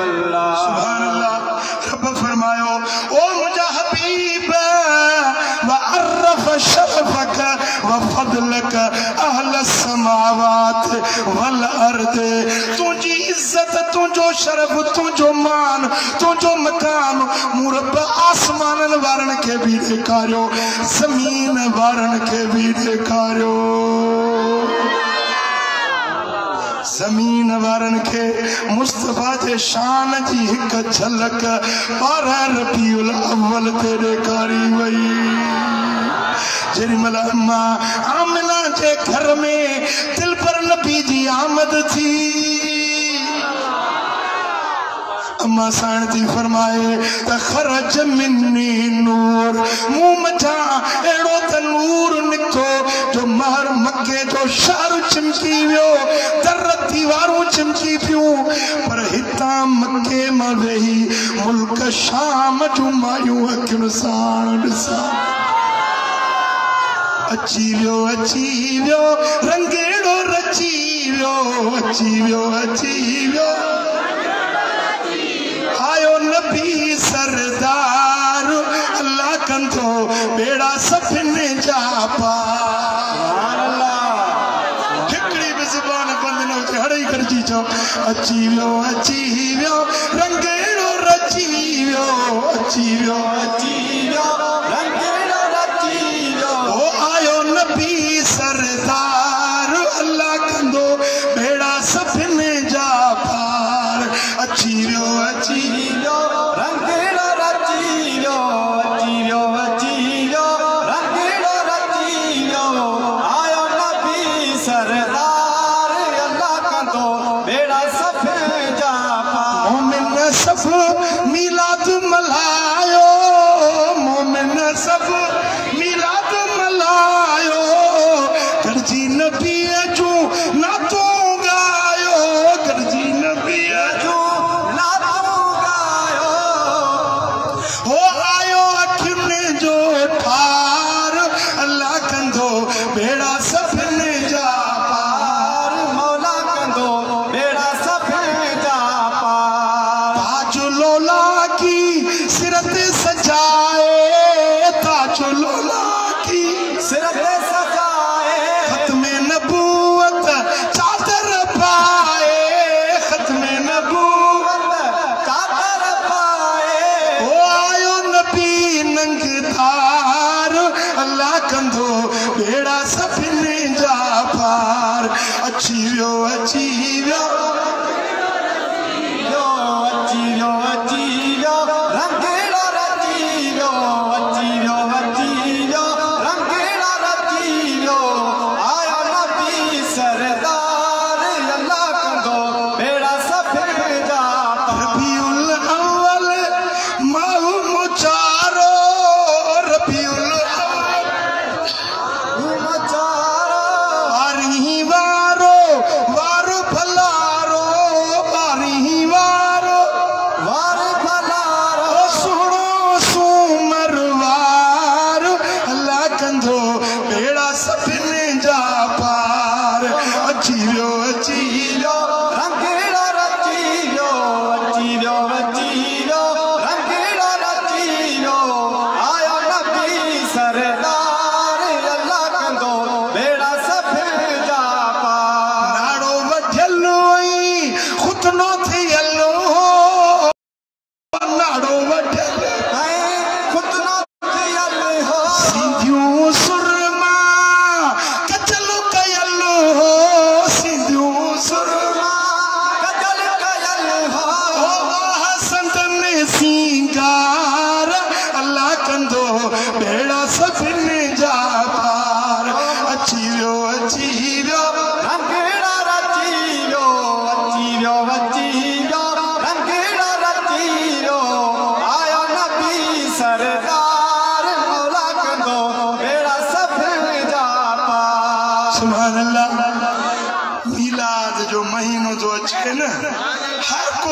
अल्लाह सुभान अल्लाह रब फरमायो ओ मुझा हबीब व अरफ शरफक व फضलक अहल समावात वल अर्द तुझी इज्जत तुझो शरफ तुझो मान तुझो मकाम मुरब आसमानन वारन के भी देखारियो जमीन वारन के भी देखारियो जमीन वारन के मुस्तफा जे शान जी एक झलक 12 रबीउल अव्वल ते ॾेखारी वई जेरी मल अम्मा आमिना जे घर में दिल पर नबी जी आमद थी अम्मा साण थी फरमाए त खरज मिन्नी नूर मुंह मथा एड़ो त नूर निको जो महर मक्के जो शहर चिमकी वियो दर दीवारूं चिमकी पियूं पर हितां मक्के मां वेही मुल्क शाम जूं मायूं अखियुनि साण ॾिसां अची वियो रंगेड़ो रची वियो अची वियो आयो नबी सरदार अल्लाह कंदो बेड़ा सभिनी जा पार हिकड़ी भी जुबान बंद न हुजे हड़ई करजी चो अची वियो रंगेड़ो रची वियो अची वियो रंगेड़ो रची वियो ओ आयो नबी सरदार अल्लाह कंदो बेड़ा सभिनी जा पार अची वियो रंगेड़ो रची वियो रंगेड़ो रची वियो आयो नबी सरदार अल्लाह कंदो बेड़ा सभिनी जा पार मोमिन सब मिलाद मल्हायो मोमिन सब मिलाद मल्हायो गॾिजी नबी जूं नातो गायो गॾिजी नबी जूं हो आयो अखियुनि जो ठार अल्लाह कंदो बेड़ा सभिनी जा पार मौला कंदो बेड़ा सभिनी जा पार ताज लोला की सिरत सजाए ताज लोला की सिरत सजाए खत्मे नबूवत चादर पाए खत्मे नबूवत चादर पाए ओ आयो नबी नंगधार अल्लाह कंदो बेड़ा सभिनी जा पार अची वियो रंगेड़ो रची वियो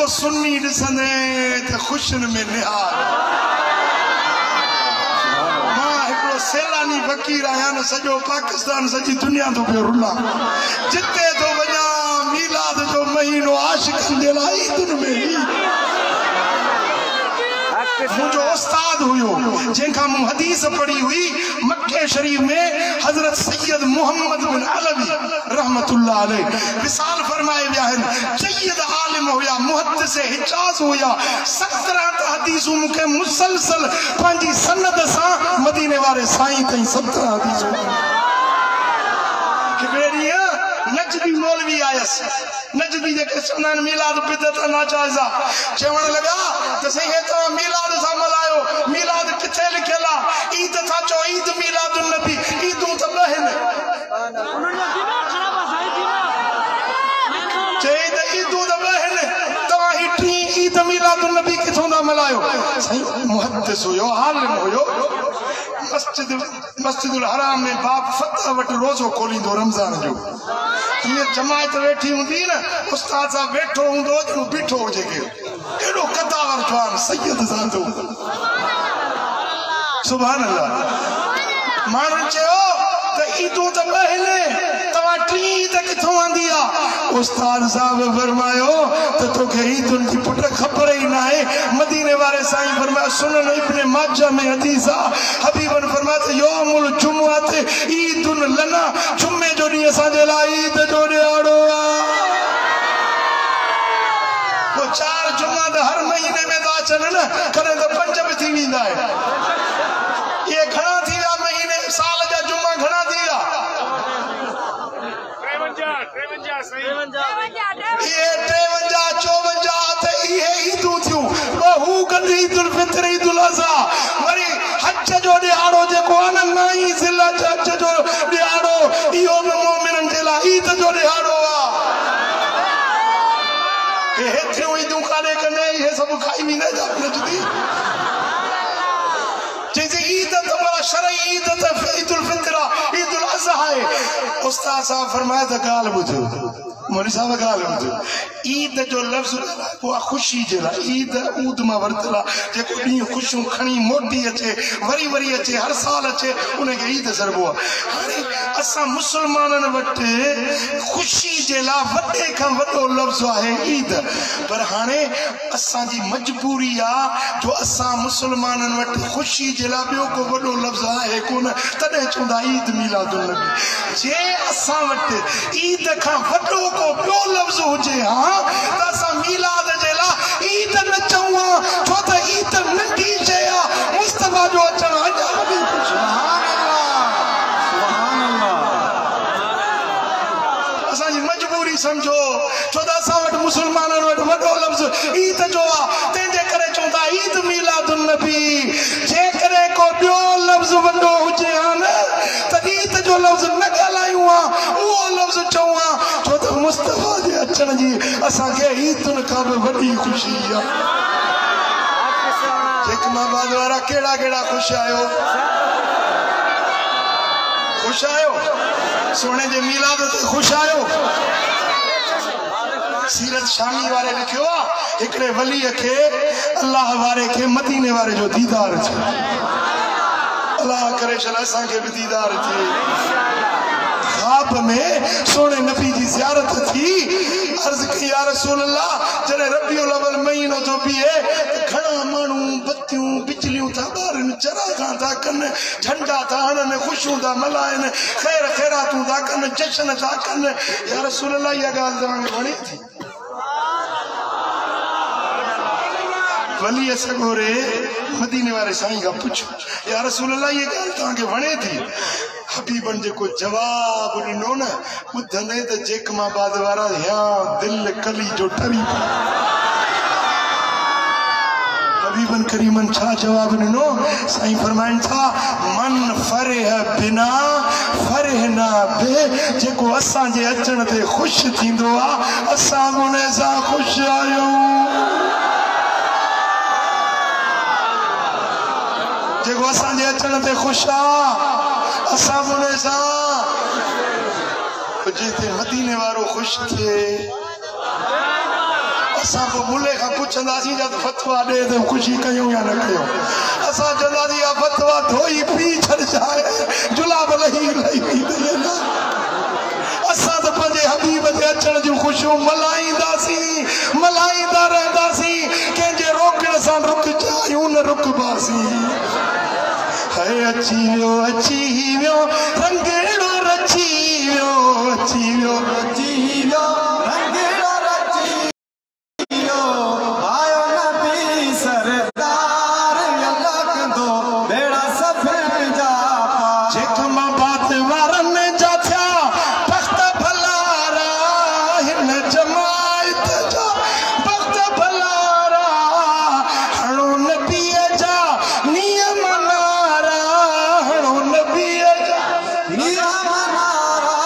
सजो सुन्नी ॾिसंदे त ख़ुशियुनि में निहार। मां हिकिड़ो सैलानी फ़क़ीर आहियां न, सॼो पाकिस्तान सॼी दुनिया तो पियो रुला, जिते तो वञा मीलाद जो महीनो आशिक़नि जे लाइ ईदुनि में। मुझो उस्ताद हुयो जंहिंखां मूं हदीस पढ़ी हुई मक्के शरीफ में हजरत सैयद मोहम्मद बिन अलवी रहमतुल्लाह अलैह विसाल फरमाए विया आहिनि। सैयद आलिम हुया, मुहद्दिस हिजाज हुया। 17 हदीसूं मूंखे मुसलसल पंहिंजी सनद सां मदीने वारे साईं ताईं 17 हदीसूं। हिकिड़े ॾींहुं नजदी मौलवी आयस, नजदी जेके चवंदा आहिनि मीलाद बिदअत नाजाइज़ा, चवण लॻा त साईं तव्हां मीलाद सां मल्हायो, मीलाद किथे लिखियल आहे? ईद था चओ, ईद मीलादुन नबी, ईदूं त ॿ आहिनि। चई त ईदूं त ॿ आहिनि, तव्हां ही टी ईद मीलादुन नबी किथां था मल्हायो? साईं मुहद्दिस हुयो, आलिम हुयो। मस्जिदुल हराम में बाप फतह वटि रोज़ो खोलींदो रमज़ान जो। हीअं जमायत वेठी हूंदी न, उस्ताद साहब वेठो हूंदो ॼणो बीठो हुजे केरु, एॾो कदावर जवान सैयद ज़ांदो। सुभान अल्लाह। माण्हुनि चयो त ईदूं त ॿ आहिनि, तव्हां टी ईद किथां आंदी आहे? उस्ताद साहब फरमायो त तोखे ईदुनि जी पुट ख़बर ई न आहे। मदीने वारे साईं फरमाया, सुनन इब्न माजा में हदीस आहे, हबीबन फरमाया त यौमुल जुमुअत ईदुन लना, जुमे जो ॾींहुं असांजे लाइ ईद जो ॾियारो आहे। वो 4 जुमा त हर महीने में था अचनि न, कॾहिं त 5 बि थी वेंदा आहिनि। इहे घणा थी विया महीने, साल जा जुमा घणा थी विया? 53 त इहे ईदूं थियूं। हू गॾु ईदुल फितर, ईदुल अज़हा, वरी हज जो ॾियारो जेको आहे न, 9 ज़िलहज हज जो ॾियारो, इहो बि मोमिननि जे लाइ ईद जो ॾियारो आहे। हेतिरियूं ईदूं काॾे कंदे, इहे सभु खाई वेंदा नजदी। जंहिंजी ईद त शरई ईद त ईदुल फितर आहे, ईदुल अज़हा आहे। उस्ताद साहब फरमाया त ॻाल्हि ॿुधो, मौलवी साहब ॻाल्हि ॿुधो। ईद जो लफ़्ज़ उहा ख़ुशी जे लाइ, ईद ऊद मां वरितल आहे, जेको ॾींहुं ख़ुशियूं खणी मोटी अचे, वरी वरी अचे, हर साल अचे, उनखे ईद चइबो आहे। हाणे असां मुस्लमाननि वटि ख़ुशी जे लाइ वॾे खां वॾो लफ़्ज़ आहे ईद, पर हाणे असांजी मजबूरी आहे जो असां मुस्लमाननि वटि ख़ुशी जे लाइ ॿियो को वॾो लफ़्ज़ आहे कोन, तॾहिं चवंदा ईद मीलादुन नबी। जे असां वटि ईद खां वॾो को ॿियो लफ़्ज़ हुजे हा त असां मीलाद जे लाइ ईद न चऊं हा, छो त ईद नंढी शइ आहे, मुस्तफा जो अचणु अञा वॾी ख़ुशी। असांजी मजबूरी सम्झो, छो त असां वटि मुस्लमाननि वटि वॾो लफ़्ज़ ईद जो आहे, तंहिंजे करे चवंदा ईद मीलादुन नबी। जेकॾहिं को ॿियो लफ़्ज़ वॾो हुजे हा न, त ईद जो लफ़्ज़ न ॻाल्हायूं हा, उहो लफ़्ज़ चऊं हा, छो त मुस्तफा जे अचण जी असांखे ईदुनि खां बि वॾी ख़ुशी आहे। जेकमाबाद वारा कहिड़ा कहिड़ा ख़ुशि आहियो? ख़ुशि आहियो? सोने जे मीलाद ते ख़ुशि आहियो? सीरत शामी वारे लिखियो आहे, हिकिड़े वलीअ खे, अल्लाह वारे खे मदीने वारे जो दीदार थियो। अल्लाह करे छल असांखे बि दीदार थिए। ख्वाब में सोने नबी जी ज़ियारत थी, अर्ज़ कई या रसूल अल्लाह, जॾहिं रबीउल अव्वल महीनो थो बीहे, घणा माण्हू बत्तियूं बिजलियूं था ॿारनि, चरागां था कनि, झंडा था हणनि, ख़ुशियूं था मल्हाइनि, ख़ैर ख़ैरातूं था कनि, जश्न था कनि। या रसूल अल्लाह, इहा ॻाल्हि तव्हांखे वणे थी? वली सगोरे मदीने वारे साईं खां पुछो, या रसूल अल्लाह, इहा ॻाल्हि तव्हांखे वणे थी? हबीबन जेको जवाब ॾिनो न, ॿुधंदे त जेकमाबाद वारा या दिल कली जो टरी पियो। हबीबन करीमन छा जवाब ॾिनो? साईं फरमाइनि था, मन फरेह बिना फरेहना बे, जेको असांजे अचण ते ख़ुशि थींदो आहे, असां उन सां ख़ुशि आहियूं। जेको असांजे अचण ते ख़ुशि आहे, असां उन सां। जिते मदीने वारो ख़ुशि थिए, असां पोइ मुले खां पुछंदासीं जब फतवा ॾे त ख़ुशी कयूं या न कयूं असां चवंदासीं इहा फतवा धोई पी छॾिजाए जुलाब लही असां त पंहिंजे हबीब जे अचण जूं ख़ुशियूं मल्हाईंदा रहंदासीं कंहिंजे रोकण सां रुकजायूं न रुकबासीं है अची वियो रंगेड़ो रची वियो अची वियो रंगेड़ो रची वियो आयो नबी सरदार अल्लाह कंदो बेड़ा सफ़र जा जेक मां बात वारनि जा थिया बख़्त भलारा हिन जमायत जा बख़्त भलारा हणो नबीअ जा नियम नारा हणो नबीअ जा नियम नारा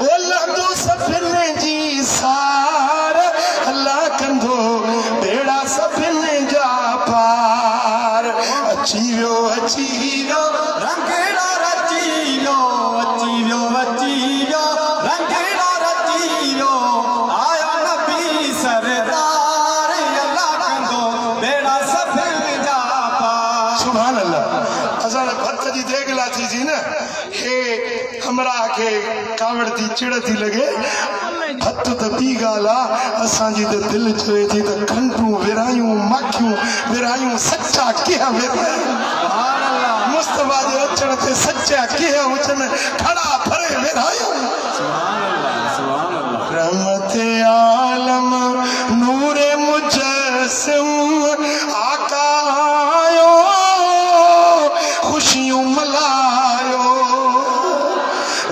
ओ लहंदो सभिनी जी सार अल्लाह कंदो बेड़ा सभिनी जा पार अची वियो रंगेड़ा रची वियो रंगेड़ा रची वियो आयो नबी सरदार अल्लाह कंदो बेड़ा सफ़र जा पार सुभान अल्लाह असां भत जी देगला थी जी न हे हमरा के कावड़ थी चिड़ थी लगे भत त ॿी ॻाल्हि आहे असांजी त दिलि चवे थी त खंडूं विरायूं माखियूं विरायूं सचा कीअं विरायूं मुस्तफा जे अचण ते सचा कीअं हुजनि खड़ा भरे विरायूं रहमत आलम नूरे मुजस्सिम आका आयो खुशियों मलायो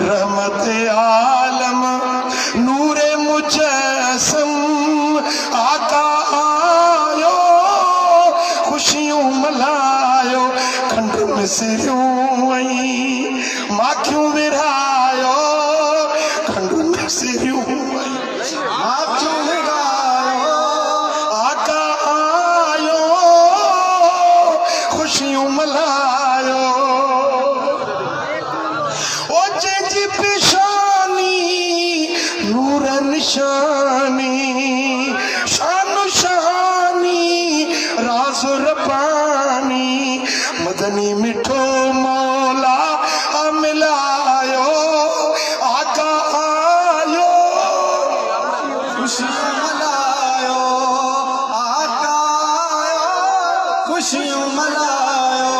रहमत आलम नूरे मुजस्सिम आका आयो खुशियों मलायो खंड मिसरियूं ऐं माखियूं विरायो खंड मिसरियूं माखियूं विरायो आका आयो खुशियों मलायो ओ जंहिंजी पेशानी नूर निशानी शान शहानी राज़ रब्बानी मदनी मिठो मौला मिलायो आका आयो खुशियों मलायो आका आयो खुशियों मलायो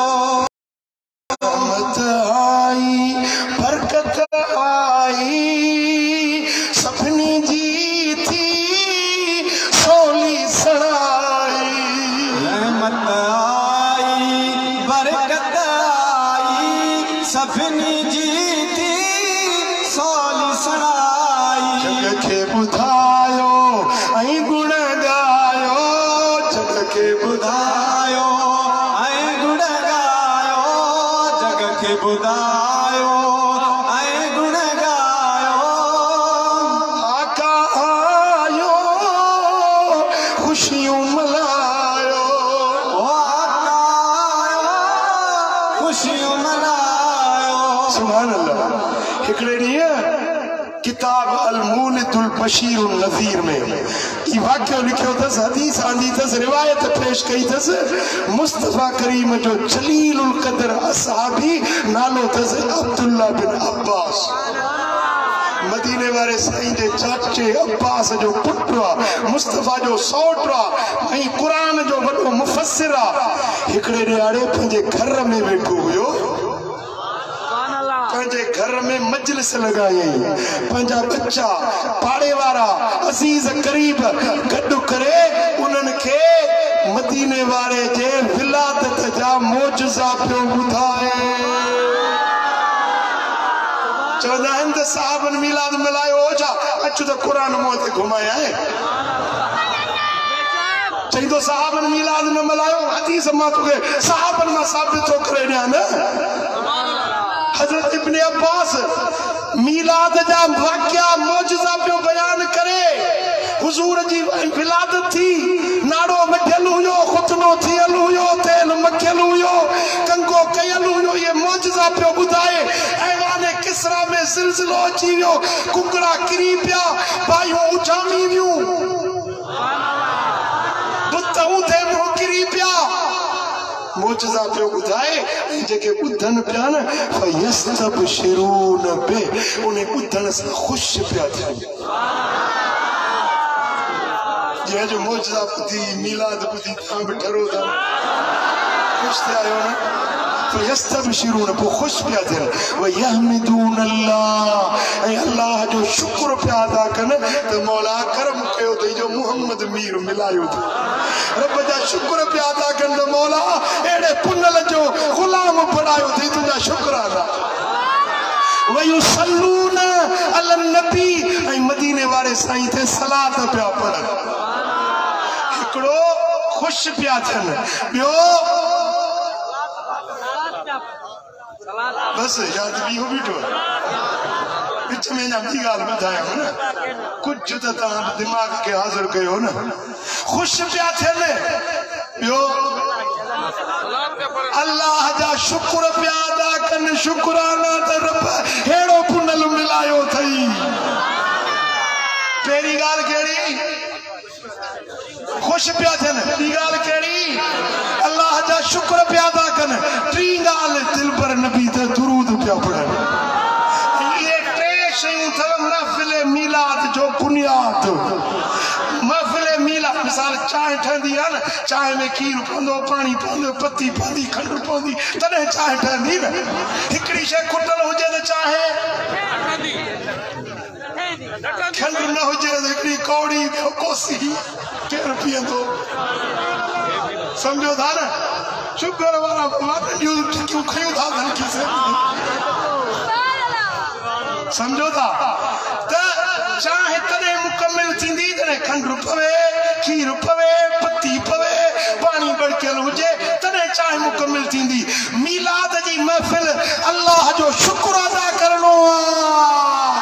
रहमत आई बरकत आई सभिनी जी थी सोली सड़ाई रहमत आई बरकत आई सभिनी जी थी सोली सड़ाई जग खे ॿुधायो ऐं गुण ॻायो जग खे ॿुधायो ऐं गुण ॻायो जग खे ॿुधायो ऐं गुण ॻायो आका आयो खुशियूं मल्हायो ओ आका आयो खुशियूं मल्हायो सुभान अल्लाह हिकिड़े ॾींहुं किताब अल मूलिदुल बशीर नज़ीर में ई वाक़ियो लिखियो अथसि हदीस आंदी अथसि रिवायत पेश कई अथसि मुस्तफा करीम जो जलीलुल क़दर असहाबी नालो अथसि अब्दुल्ला बिन अब्बास मदीने वारे साईं जे चाचे अब्बास जो पुटु आहे मुस्तफा जो सौट आहे ऐं क़ुरान जो वॾो मुफ़स्सिर आहे हिकिड़े ॾियारे पंहिंजे घर में वेठो हुयो पंहिंजे घर में मजलिस लगाई पंहिंजा बच्चा पाड़े वारा अज़ीज़ करीब गॾु करे उन्हनि खे मदीने वारे जे विलादत जा मौजज़ा पियो ॿुधाए चवंदा आहिनि त साहबनि मिलाद मिलायो हो छा अचु त क़ुरान मुंहं ते घुमाए आहे चई तो साहबनि मिलाद न मिलायो हदीस मां तोखे साहबनि मां साबित थो करे ॾियां न हज़रत इब्न अब्बास मीलाद जा वाक़िया मौजज़ा पियो बयान करे हुजूर जी विलादत थी नाड़ो मटियल हुयो खुतनो थियल हुयो तेल मखियल हुयो कंगो कयल हुयो ये मौजज़ा पियो ॿुधाए ऐवाने किसरा में ज़िलज़िलो अची वियो कुकड़ा किरी पिया बायूं उछामी वियूं मोजज़ा पियो ॿुधाए जेके ॿुधनि पिया न फयस्तबशिरून बि उन ॿुधण सां ख़ुशि पिया थियनि। जंहिंजो मोजज़ा ॿुधी मीलाद ॿुधी तव्हां बि डरो था ख़ुशि थिया आहियो न। फयस्तबशिरून पोइ ख़ुशि पिया थियनि वयहमिदून अल्लाह ऐं अल्लाह जो शुक्र पिया अदा कनि त मौला करम कयो अथई जो मुहम्मद मीर मिलायो अथई। रब जा शुक्र पिया अदा कनि त मौला अहिड़े पुनल जो ग़ुलाम बणायो अथई तुंहिंजा शुक्राना। वयुसल्लून अलन नबी ऐं मदीने वारे साईं ते सलात पिया पढ़नि। हिकिड़ो ख़ुशि पिया थियनि, ॿियो बस याद भी हो बीठो विच में ना ॿी ॻाल्हि ॿुधायो न कुछ तो तव्हां दिमाग़ के हाज़िर कयो न। ख़ुशि पिया थियनि, ॿियो अल्लाह जा शुक्र पिया अदा कनि। शुक्राना त रब हेड़ो पुनल मिलायो अथई। पहिरीं ॻाल्हि कहिड़ी ख़ुशि पिया थियनि, ॿी ॻाल्हि कहिड़ी अल्लाह जा शुक्र पिया अदा कनि, टी ॻाल्हि दिल पर नबी ते दुरूद पिया पढ़नि। ये टे शयूं अथव महफ़िल मीलाद जो बुनियाद। महफ़िल मीलाद मिसाल चांहि ठहंदी आहे न, चांहि में खीर पवंदो, पाणी पवंदो, पत्ती पवंदी, खंडु पवंदी, तॾहिं चांहि ठहंदी न। हिकिड़ी शइ खुटल हुजे त चांहि, खंडु न हुजे त हिकिड़ी कौड़ी कोसी केरु पीअंदो। समझो था न, शुगर वारा क्यों खयूं था हल्की से, समझो था त चाहे तॾहिं मुकम्मल थींदी तॾहिं खंडु पवे, खीर पवे, पत्ती पवे, पाणी बड़कियल हुजे तॾहिं चाहे मुकम्मल थींदी। मीलाद जी महफ़िल अल्लाह जो शुक्र अदा करणो आहे,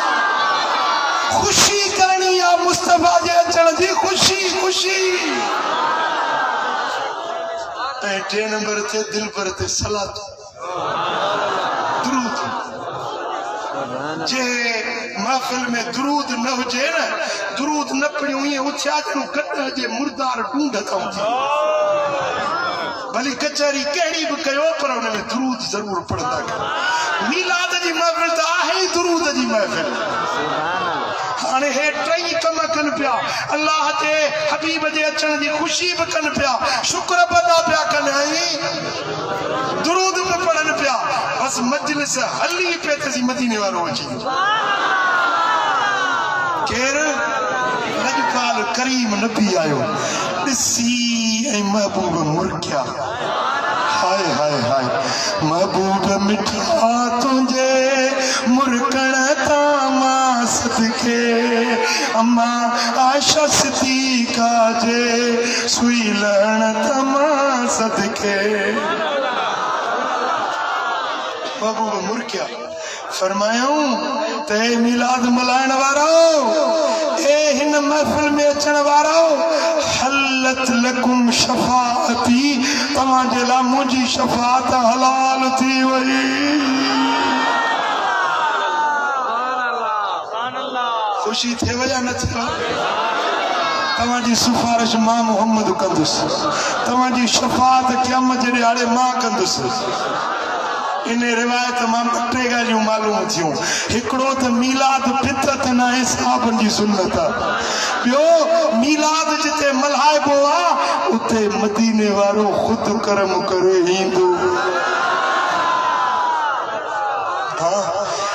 ख़ुशी करणी आहे, मुस्तफ़ा जे अचण जी ख़ुशी ख़ुशी। टे नंबर ते दिल पर ते सलात दुरूद। जे महफिल में दुरूद न हुजे न, दुरूद न पढ़ियो ईअं उथिया ॼणु कट जे मुर्दार ढूंढ था उथिया। भली कचहरी कहिड़ी बि कयो पर हुन में दुरूद ज़रूर पढ़ंदा कयो। मीलाद जी महफिल त आहे ई दुरूद जी महफिल। हाणे हे टई कम कनि पिया, अल्लाह जे हबीब जे अचण जी ख़ुशी बि कनि पिया, शुक्र बि अदा पिया कनि ऐं दुरूद बि पढ़नि पिया। बस मजलिस हली पे थी मदीने वारो अची केरु लजपाल करीम नबी आयो ॾिसी ऐं महबूब मुरकिया। हाय हाय हाय महबूब मिठा तुंहिंजे मुरकण तां सदके अम्मा आशा सिद्दीक़ा जे सुई लहण तमा सदके। महबूब मुरकिया फरमायूं ते मिलाद मल्हाइण वारो, ए हिन महफिल में अचण वारो, हलत लकुम शफाअती, तव्हांजे लाइ मुंहिंजी शफाअत हलाल थी वई। ख़ुशी थिए या न थिए? तव्हांजी सिफारिश मां मोहम्मद कंदुसि, तव्हांजी शफाअत क़यामत जे ॾियारे मां कंदुसि। इन रिवायत मां टे ॻाल्हियूं मालूम थियूं। हिकिड़ो त मीलाद फितरत न आहे, साहबनि जी सुन्नत आहे। ॿियो मीलाद जिते मल्हाइबो आहे उते मदीने वारो ख़ुदि करम करे ईंदो।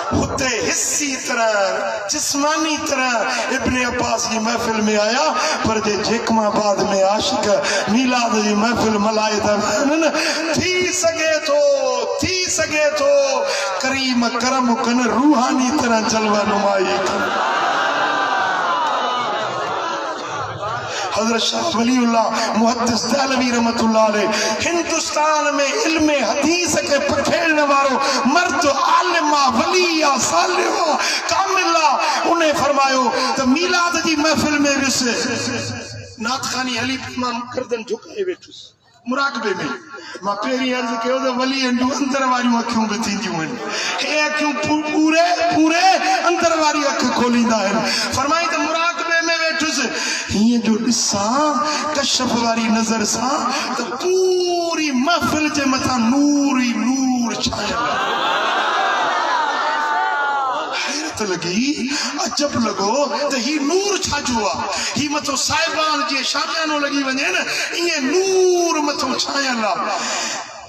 हुते हिस्सी तरह जिस्मानी तरह इब्न अब्बास की महफिल में आया, पर जे जेकमाबाद में आशिक मीलाद की महफिल मल्हाए था थी सके तो करीम करम कन रूहानी तरह जलवा नुमाई। हजरत शाह वलीउल्लाह मुहद्दिस दहलवी रहमतुल्लाह अलैह हिंदुस्तान में इल्म हदीस के पखेड़ने वालो मर्द आलिमा वलिया सालिहा कामिला उन्हें फरमायो तो मीलाद जी महफिल में विस नात खानी हली इमाम गर्दन झुकाए वेठुस मुराकबे में। मां पहिरीं अर्ज़ कयो त वली अंदर वारियूं अखियूं बि थींदियूं आहिनि, हे अखियूं पूरे अंदर वारी अख खोलींदा आहिनि। फरमाई त मुराकबे में वेठुसि हीअं जो ॾिसां कशफ वारी नज़र सां त पूरी महफिल जे मथा नूर ही नूर छायल। हैरत लगी, अजब लगो तो ही नूर छाजो आ, ही मथो साहिबान जे शामियानो लगी वने न, ये नूर मथो छायल आ।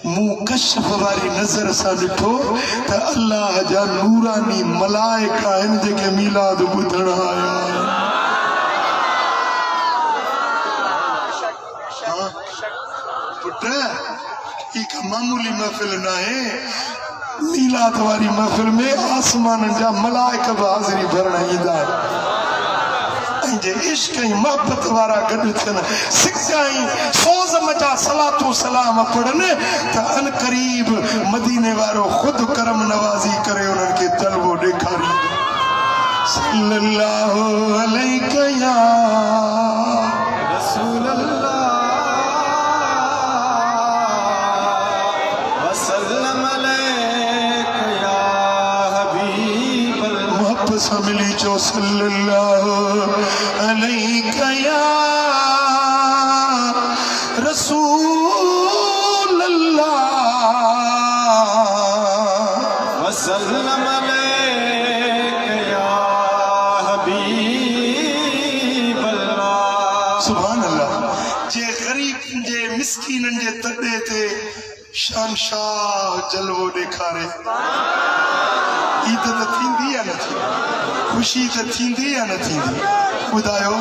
मुंह कशफ वारी नजर सा दिठो तो अल्लाह जा नूरानी मलाइका इन जेके मिलाद बुधण आया। पुट एक मामूली महफिल ना है, मीलाद वारी महफिल में आसमान जा मलाइका हाजिरी भरण ईंदा जे इश्क ऐं मोहब्बत वारा गॾु थियनि, सिका ऐं सोज़ मजा सलातो सलाम पढ़नि त अन क़रीब मदीने वारो ख़ुदि करम नवाज़ी करे उन्हनि खे जलवो ॾेखारींदो। सल्लल्लाहु अलैका या रसूल अल्लाह वसल्लम अलैका या हबीब अल्लाह। मोहब्बत सां मिली चो सल्लल्लाहु अलैका या रसूल अल्लाह वसल्लम अलैका या हबीब अल्लाह। सुभान अल्लाह। जे गरीब जे मिस्कीनन जे तॾे ते शानशाह जलवो ॾेखारे, ईद त थींदी या न थींदी, खुशी त थींदी या न थींदी, ॿुधायो।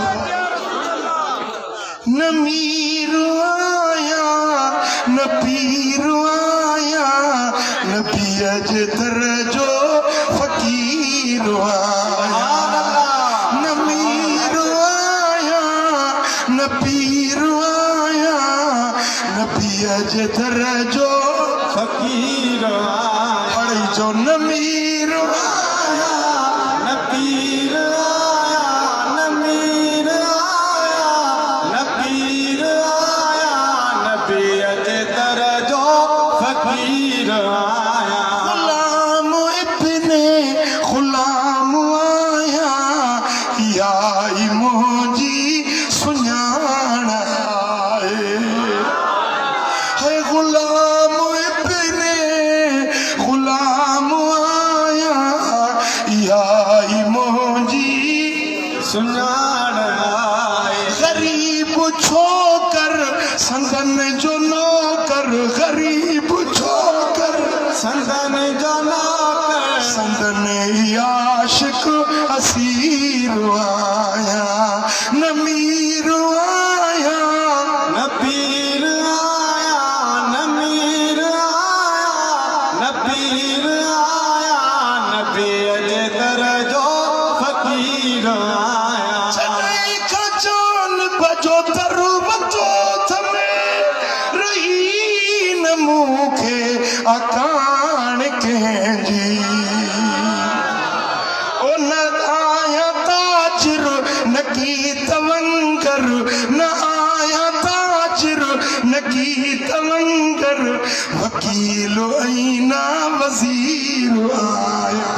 न मीर आया न पीर आया, न पिया जे दर जो फकीर आया। न मीर आया न पीर आया, न पिया जे दर जो फकीर आया। पढ़ी जो न मीर आया न पीर आया, न मीर आया, न पीर आया, न पिया जे दर जो फकीर आया। गुलाम इब्ने गुलाम आया, याई मोजी सुञाण आए। है गुलाम इब्ने गुलाम आया, याई मोजी सुञाण आए। गरीब छोकर संदन जो नौकर, गरीब छोकर संदन जो नौकर, संदन आशिक असीर आया। न मीर आया न पीर आया, न मीर आया, न पीर आया, न पिया जे दर जो फकीर आया। चले का जान बजो तरु बजो थमे, रही न मुखे अकान कंहिंजी। ओ न आया ताजिर न की तवंगर, न आया ताजिर न की तवंगर, वकील ऐं ना वज़ीर आया।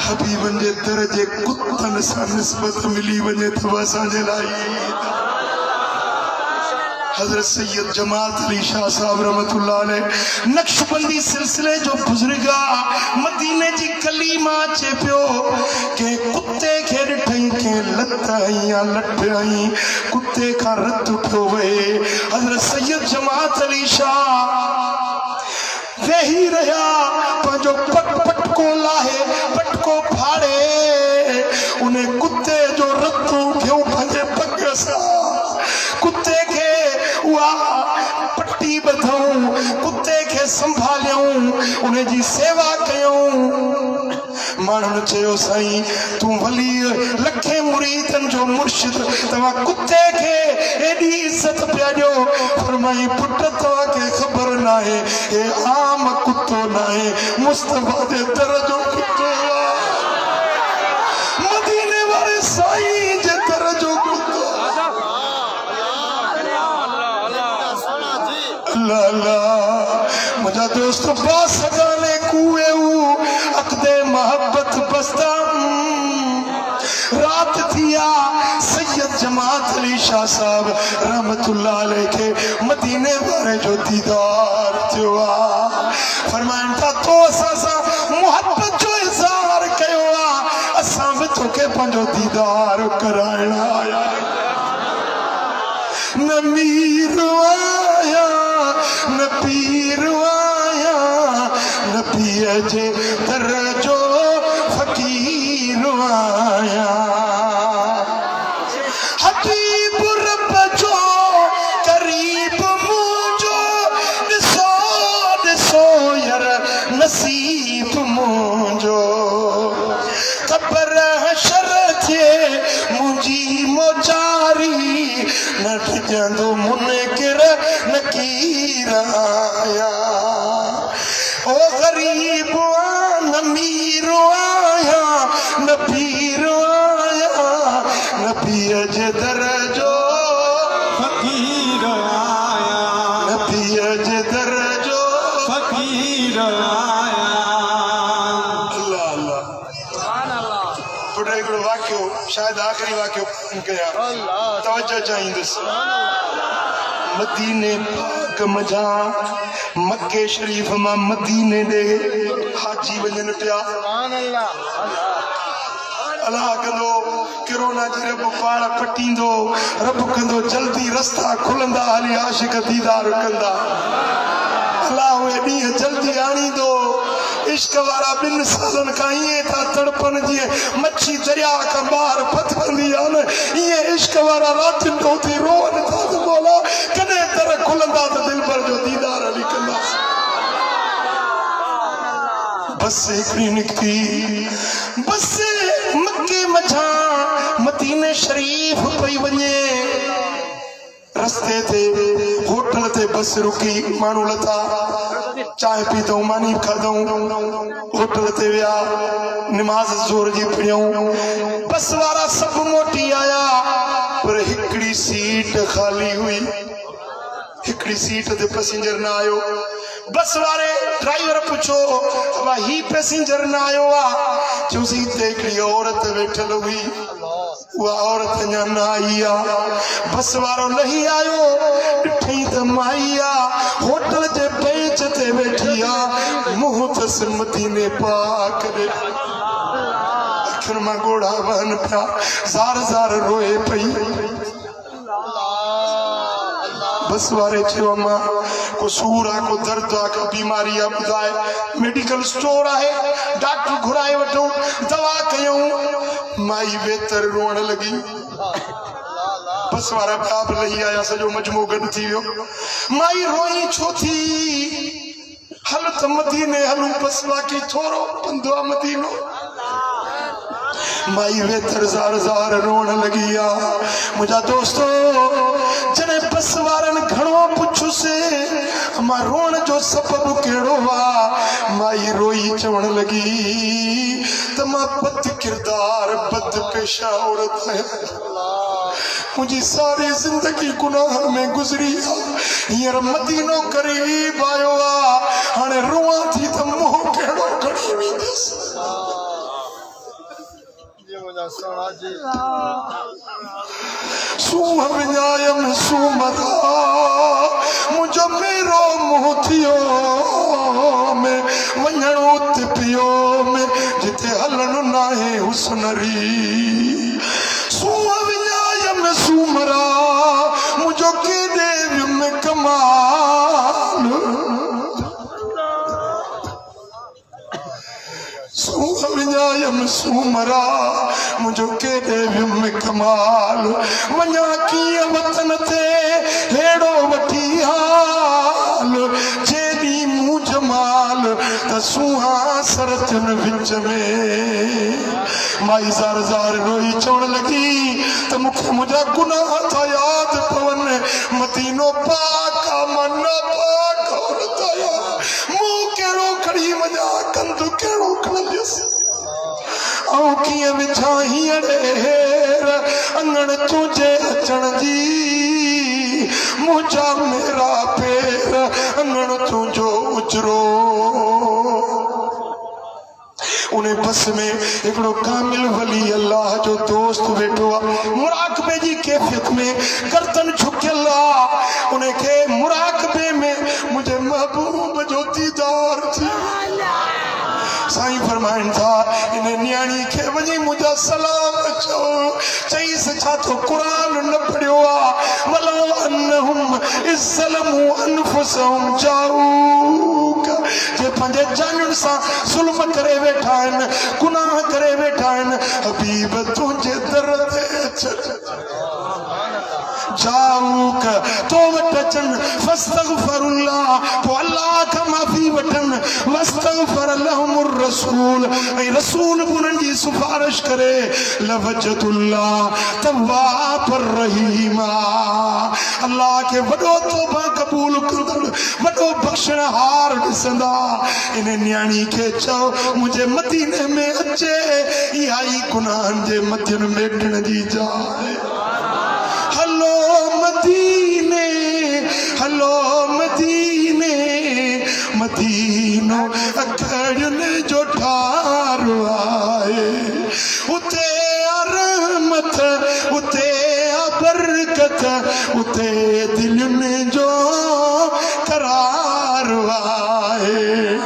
हबीबन जे दर जे कुतन सां निस्बत मिली वञे त असांजे लाइ हजरत सैयद जमात अली शाह साहब रहमतुल्लाह अलैह नक्शबंदी सिलसिले जो बुजुर्गा मदीने जी गली मां अचे पियो के कुत्ते खे ॾिठई के लत या लठ आई कुत्ते खां रत पियो वहे। हजरत सैयद जमात अली शाह वेही रहा, पंहिंजो पटको लाहे पटको फाड़े, उन्हें कुत्ते जो रतू खयो पंहिंजे पग सां, कुत्ते के पट्टी बधऊं, कुत्ते के संभालियूं, उन्हें जी सेवा कयूं। माण्हुनि चयो साईं तूं वली लखे मुरीदनि जो मुर्शिद, तव्हां कुत्ते खे एॾी इज़त पिया ॾियो। फरमाई पुट तव्हांखे ख़बर न आहे हे आम कुत्तो न आहे, मुस्तफा जे दर जो कुत्तो आहे, मदीने वारे साईं जे दर जो कुत्तो। अल्लाह अल्लाह मुझा दोस्त बासगाने कुए अकदे मोहब्बत बस्ता रात थिया सैयद जमात अली शाह साहब रहमतुल्लाह अलैह के मदीने बारे जो दीदार थियो फरमान था तो असा मोहब्बत जो इज़हार कयो असा भी तोखे पंजो दीदार कराइण आया न मीर आया न पीर आया न पिए जे दर जो फकीर आया हबीब रब जो करीब मुझो ॾिसो ॾिसो यार नसीब मुझो कबर हशर थे मुंजी मोचारी न ठजंदो मुनकिर नकीर आया ओ गरीब न मीर आया न पीर आया न पिए जे दर जो फकीर आया न पिए जे दर जो फकीर आया अल्लाह अल्लाह बुढ़े गुड़ वाक्यो शायद आखिरी वाक्यो कया तवज्जो चाहिंदस मदीने पाक मजा मक्के शरीफ मां मदीने दे हाजी वजन पिया अल्लाह कंदो कोरोना जी रब पाण पटींदो रब कंदो जल्दी रस्ता खुलंदा हली आशिक दीदार कंदा अल्लाह वे ॾींहं जल्दी आणींदो इश्क वारा 2 सालन का ये था तड़पन जी मच्छी दरिया का बाहर फतंदी आन ये इश्क वारा रात तो थी रोन था तो बोला कने तर खुलंदा तो दिल पर जो दीदार अली कंदा बस एकड़ी निकती बस मक्के मझा मदीने शरीफ पई वने रस्ते थे होटल थे बस रुकी मानू लता चाय पीतो मानी खादो होटल ते विया नमाज जोर जी पढ़ियूं बस वारा सब मोटी आया पर हिकड़ी सीट खाली हुई हिकड़ी सीट ते पैसेंजर ना आयो बस वारे ड्राइवर पूछो ही पैसेंजर ना आयो चूसी ते हिकड़ी औरत बैठल हुई वो औरत अञा न आई बस वारो नहीं आयो ॾिठई त माई होटल जे बेंच ते बैठी मुंह तस मदीने पाक दे अखियुनि मां गोड़ा वहन पिया ज़ार ज़ार रोए पई बस वारे चयो मां को सूर आ को दर्द आ को बीमारी आ ॿुधाए मेडिकल स्टोर आहे डॉक्टर घुराए वठो दवा कयूं माई बेहतर रोअण लगी बस वारा बाप लही आया सजो मजमो गड थी वियो माई रोई छो थी हल त मदीने हलूं बस बाकी थोरो पंधो मदीनो माई बेहतर ज़ार ज़ार रोण लगी मुझा दोस्तों जने बस वारन घणो पुछुसे मां रोण जो सबब केड़ो माई रोई चवण लगी त मां बद किरदार बद पेशा औरत है मुझी सारी जिंदगी गुनाह में गुजरी हींअर मदीनो करीब आयो हाणे रोआ थी त मुंह केड़ो खणी वेंदस सूम विञायम सूमरा मुझो मेरो मुंह थियो में वञणो त पियो में जिते हलणो नाहे हुस्नरी सूम विञायम सूमरा मुझो केॾे में कमाल सूम सूमरा मुझो केॾे में कमाल वञा कीअं वतन ते हेड़ो वठी हाल जेॾी मूं जमाल त सुहा सरतन विच में माई ज़ार ज़ार रोई चवण लगी त मूंखे मुंहिंजा गुनाह था यादि पवन मदीनो पाक मन पाक औरत मुंहुं कहिड़ो खणी वञा कंधु कहिड़ो खणंदसि ऐं कीअं विझा हींअर हेर अंगण तुंहिंजे अचण जी मुंहिंजा मेरा पेर अंगण तुंहिंजो उजरो उन्हें बस में एकड़ो कामिल वली अल्लाह जो दोस्त बैठो मुराकबे जी कैफियत में गर्दन झुकियल उन्हें के मुराकबे में मुझे महबूब जो दीदार थी साईं फरमाइन था इन्हें न्याणी के वजी मुझा सलाम चो चई सचा तो कुरान न पढ़ियो वलो अन्नहुम इस्लमु अनफुसहुम जाऊक जे पंजे जानन सा जुल्म करे बैठा है गुनाह करे बैठा है हबीब तुझे दर ते जाऊक तो वटन फस्तगफिरुल्लाह तो अल्लाह का माफी वटन वस्तगफर लहुमुर रसूल ऐ रसूल उन्हनि जी सिफारिश करे लवजतुल्लाह तव्वाब रहीमा अल्लाह के वडो तौबा कबूल कंदड़ वडो बख्शणहार ॾिसंदा इन न्याणी के चओ मुझे मदीने में अचे इहा ई गुनाहनि जे मथियन मेटण जी जाइ हलो मदीने मदीनो अखड़ने जो ठारो आए उते रहमत उते बरकत उते दिलने जो करार आए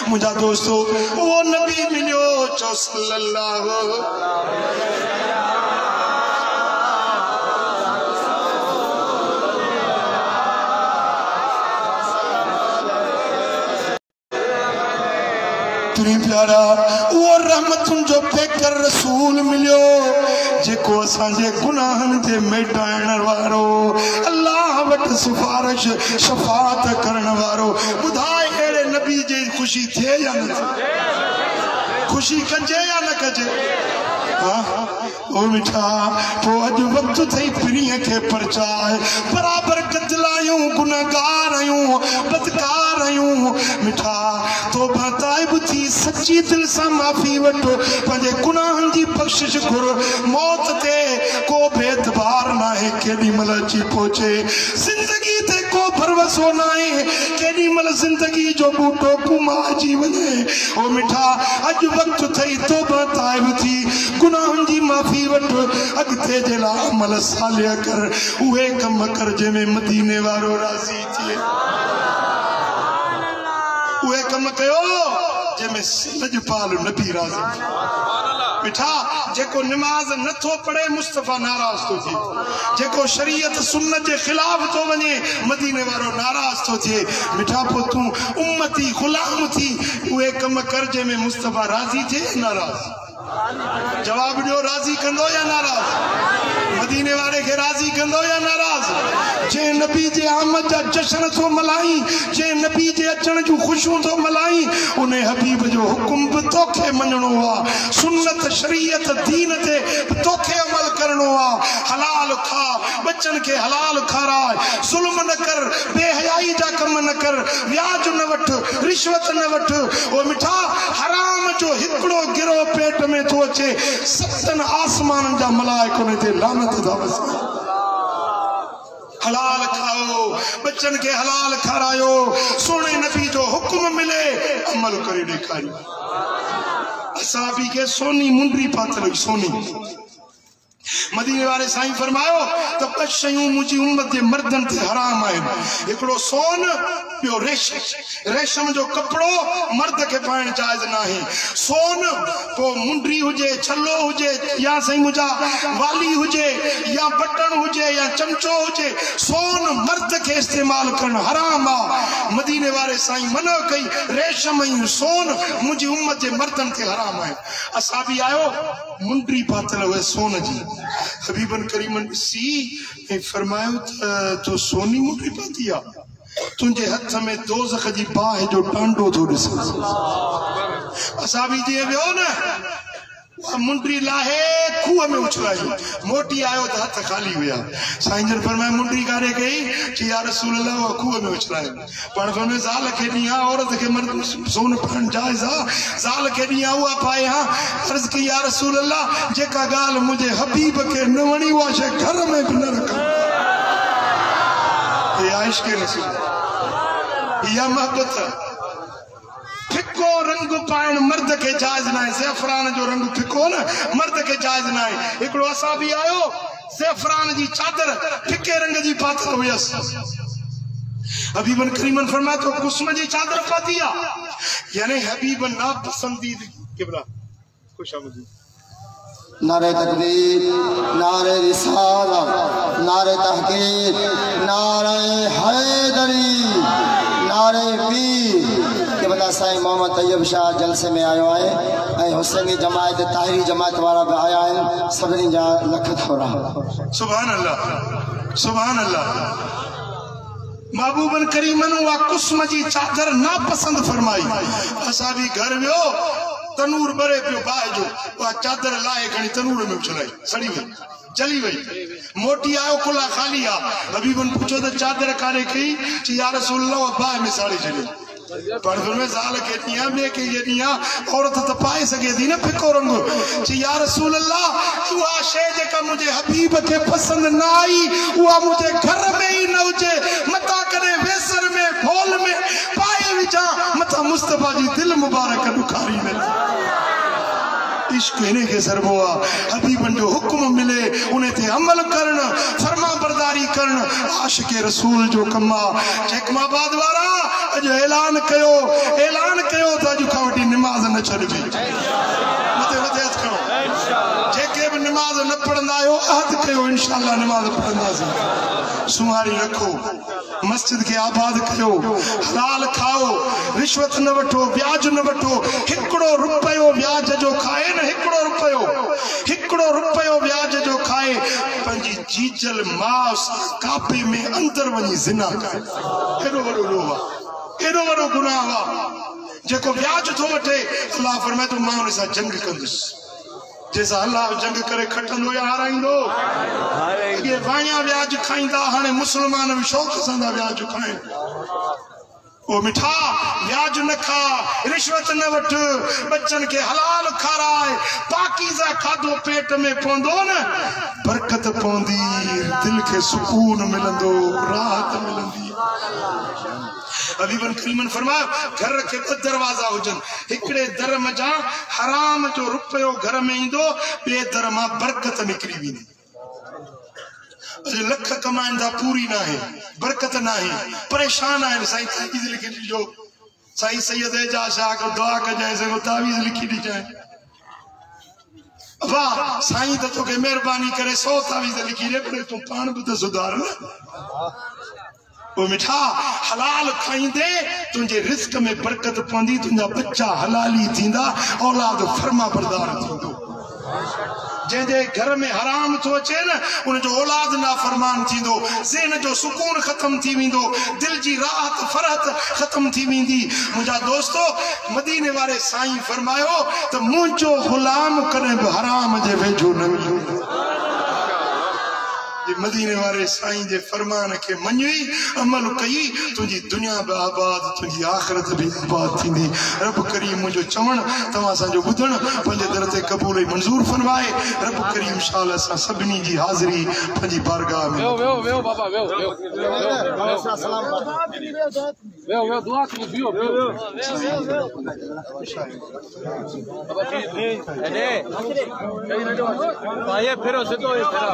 मुझा दोस्तों वो नबी मिलो जो सल्लल्लाहु प्यारा वो रहमतुन जो पेकर रसूल मिलियो जेको असांजे गुनाहन जे मेटाइण वारो अल्लाह वट सिफारिश शफाअत करण वारो बुधाए एड़े नबी जी खुशी थे या न खुशी कजे या न कजे ओ मिठा तो अज वक्त थई पिणीअ खे परचाए बराबर कतलायूं गुनाहगार आयूं बदकार आयूं मिठा तो बताइब थी सच्ची दिल से माफी वठो पंहिंजे गुनाहनि जी बख्शिश घुर मौत ते को भेदभार ना है केडी मल अची पहुंचे जिंदगी ते को भरवसो ना है केडी मल जिंदगी जो बूटो कुमाजी वने ओ मिठा अज वक्त थई तो बताइब थी गुनाहनि जी माफी वठ अगते जे ला अमल सालिया कर उहे कम कर जंहिंमें मदीने वारो राज़ी थिए उहे कम कयो जंहिंमें लजपाल नबी राज़ी मिठा जेको नमाज नथो पढ़े मुस्तफा नाराज तो थी जेको शरीयत सुन्नत के खिलाफ तो वने मदीने वारो नाराज तो थे मिठा पो तू उम्मती गुलाम थी उहे कम कर जंहिंमें मुस्तफा राज़ी थे नाराज जवाब दियो राज़ी कंदो या नाराज मदीने वाले के राज़ी कंदो या नाराज जे नबी जे आमद जा जश्न तो मलाई जे नबी जे अचण जो खुशियों तो मलाई उन्हें हबीब जो हुक्म भी तोखे मनणो वा सुन्नत शरीयत दीन ते तोखे अमल करनो वा हलाल खा बच्चन के हलाल खाराए जुल्म न कर बेहयाई जा कम न कर व्याज न वठ रिश्वत न वठ ओ मिठा हराम जो हिकड़ो गिरो पेट में तो अचे सतन आसमान जा मलाइक ने ते लानत दा बस हलाल खाओ बच्चन के हलाल खारायो सोने नबी जो हुक्म मिले अमल करे दिखाई असाबी के सोनी मुंडरी पातल सोनी मदीने वाले साईं फरमायो तो कुछ शयूं मुझी उम्मत के मर्दन ते हराम है एकड़ो सोन पियो रेशम रेशम जो कपड़ो मर्द के पाइण जायज नहीं सोन तो मुंडरी हुजे छल्लो हुजे या सही मुझा वाली हुजे या बटन हुजे या चमचो हुजे सोन मर्द के इस्तेमाल करना हराम आ मदीने वाले साईं मना कई रेशम ही सोन मुझी उम्मत के मर्दन ते हराम है असाबी आयो मुंडरी पातल हुए सोन जी हबीबन करीमन सी फरमायो तो सोनी मुंडरी पाती आ तुझे हथ में दोज़ख जी बाह जो टांडो थो दिस असाबी जी वियो न मुंडरी लाहे खूह में उछलाई मोटी आयो तो हथ खाली हुआ साईं जन फरमाया मुंडरी कारे कई कि या रसूल अल्लाह वो खूह में उछलाए पर सोने ज़ाल के दिया औरत के मर्द सोन पान जायज ज़ाल के दिया हुआ पाए हां अर्ज की या रसूल अल्लाह जेका गाल मुझे हबीब के न वणी हुआ शे घर में भी न रखा ये आइश के रसूल या मोहब्बत फिको रंग पाइण मर्द के जायज ना है। ज़ेफ़रान जो रंग फिको न मर्द के जायज ना है। हिकिड़ो असां बि आयो ज़ेफ़रान जी चादर फिके रंग जी पातल हुयसि। हबीबन करीमन फरमाया तो कुस्म जी चादर पाती आ, यानी हबीब ना पसंदीद किबला खुशामदी। नारे तकबीर, नारे रिसालत, नारे तहकीक, नारे हैदरी, नारे पीर के बता साईं मोहम्मद तैयब शाह जलसे में आयो है। हुसैनी जमायत ताहिरी जमायत वाला भी आया है। सभिनी जा लख थोरा। सुभान अल्लाह, सुभान अल्लाह। महबूबन करीमन वा कुस्म जी चादर ना पसंद फरमाई। असा भी घर वियो तनूर बरे पियो बाहि जो वा चादर लाए खणी तनूर में उछलाई सड़ी वई जली वई। मोटी आयो कुला खाली आ। हबीबन पूछो तो चादर कारे कई ची या रसूल अल्लाह बाहि में साड़ी चली। पर में साल के दिया बे के ये दिया औरत तो पाए सके थी ना फिको रंग ची या रसूल अल्लाह वा शे जेका मुझे हबीब के पसंद ना आई वा मुझे घर में ही न उजे मता करे वेसर में फूल में पाए विचा मता मुस्तफा जी दिल मुबारक दुखारी में। इश्क इन्हें के सरबोआ हबीबन जो हुक्म मिले उन्हें ते अमल करन फरमा बरदारी करन आशिक रसूल जो कमा। चकमाबाद वाला अज ऐलान कयो तो अज का वटी नमाज न छड़बी मते मते हथ करो जेके भी नमाज न पढ़ंदा आयो अहद कयो इंशाअल्लाह नमाज पढ़ंदासीं। सुहारी रखो मस्जिद के आबाद कयो हलाल खाओ रिश्वत न वठो ब्याज न वठो। हिकड़ो रुपयो ब्याज जो खाए न हिकड़ो रुपयो ब्याज जो खाए पंजी जीजल मास कापे में अंदर वनी जिना करे। एडो वडो लोहा एडो वडो गुनाह वा जेको ब्याज थो वठे। अल्लाह फरमाए तो मां उन सां जंग कंदुस जैसा अल्लाह जंग करे खटंदो या हाराइंदो। ये वाया ब्याज खाइंदा हाने मुसलमान भी शौक सां ब्याज खाएं। ओ मिठा ब्याज न खा रिश्वत न वठ बच्चन के हलाल खाराए पाकीज़ा खादो पेट में पौंदो न बरकत पौंदी दिल के सुकून मिलंदो राहत मिलंदी। हबीबन करीमन फरमाया घर के ॿ दरवाजा हुजन। हिकड़े दर मजा हराम जो रुपयो घर में इंदो बे दर मां बरकत निकरी वेंदी। लख कमाइंदा पूरी ना है बरकत ना है परेशान है। साईं तावीज़ लिखी दीजो साईं सैयद एजाज शाह को दुआ कजाए से तावीज़ लिखी दी जाए। वाह साईं तो के मेहरबानी करे 100 तावीज़ लिखी दे पर तू पान भी तो सुधार ना। ओ मिठा हलाल खाइंदे तुझे रिस्क में बरकत पौंदी तुझा बच्चा हलाली थींदा औलाद फरमा बरदार थींदो। जे घर में हराम तो अचे न उन जो औलाद ना फरमान थींदो ज़हन जो सुकून खत्म थी वेंदो दिल जी राहत फरहत खत्म थी वेंदी। मुझा दोस्तों मदीने वाले साईं फरमायो तो मुझो गुलाम कने भी हराम जे वेझो न मदीने वाले साईं जे फरमान के मञी अमल कई तुझी दुनिया भी आबाद तुझी आखिरत भी आबाद थींदी। रब करीम मुझो चवण तव्हां सां जो ॿुधण पंहिंजे दर ते क़बूल ऐं मंज़ूर फरमाए। रब करीम शाल असां सभिनी जी हाज़िरी पंहिंजी बारगाह में वेहो बाबा वेहो दुआ करो बियो बाबा जी फिरो सिधो फिरो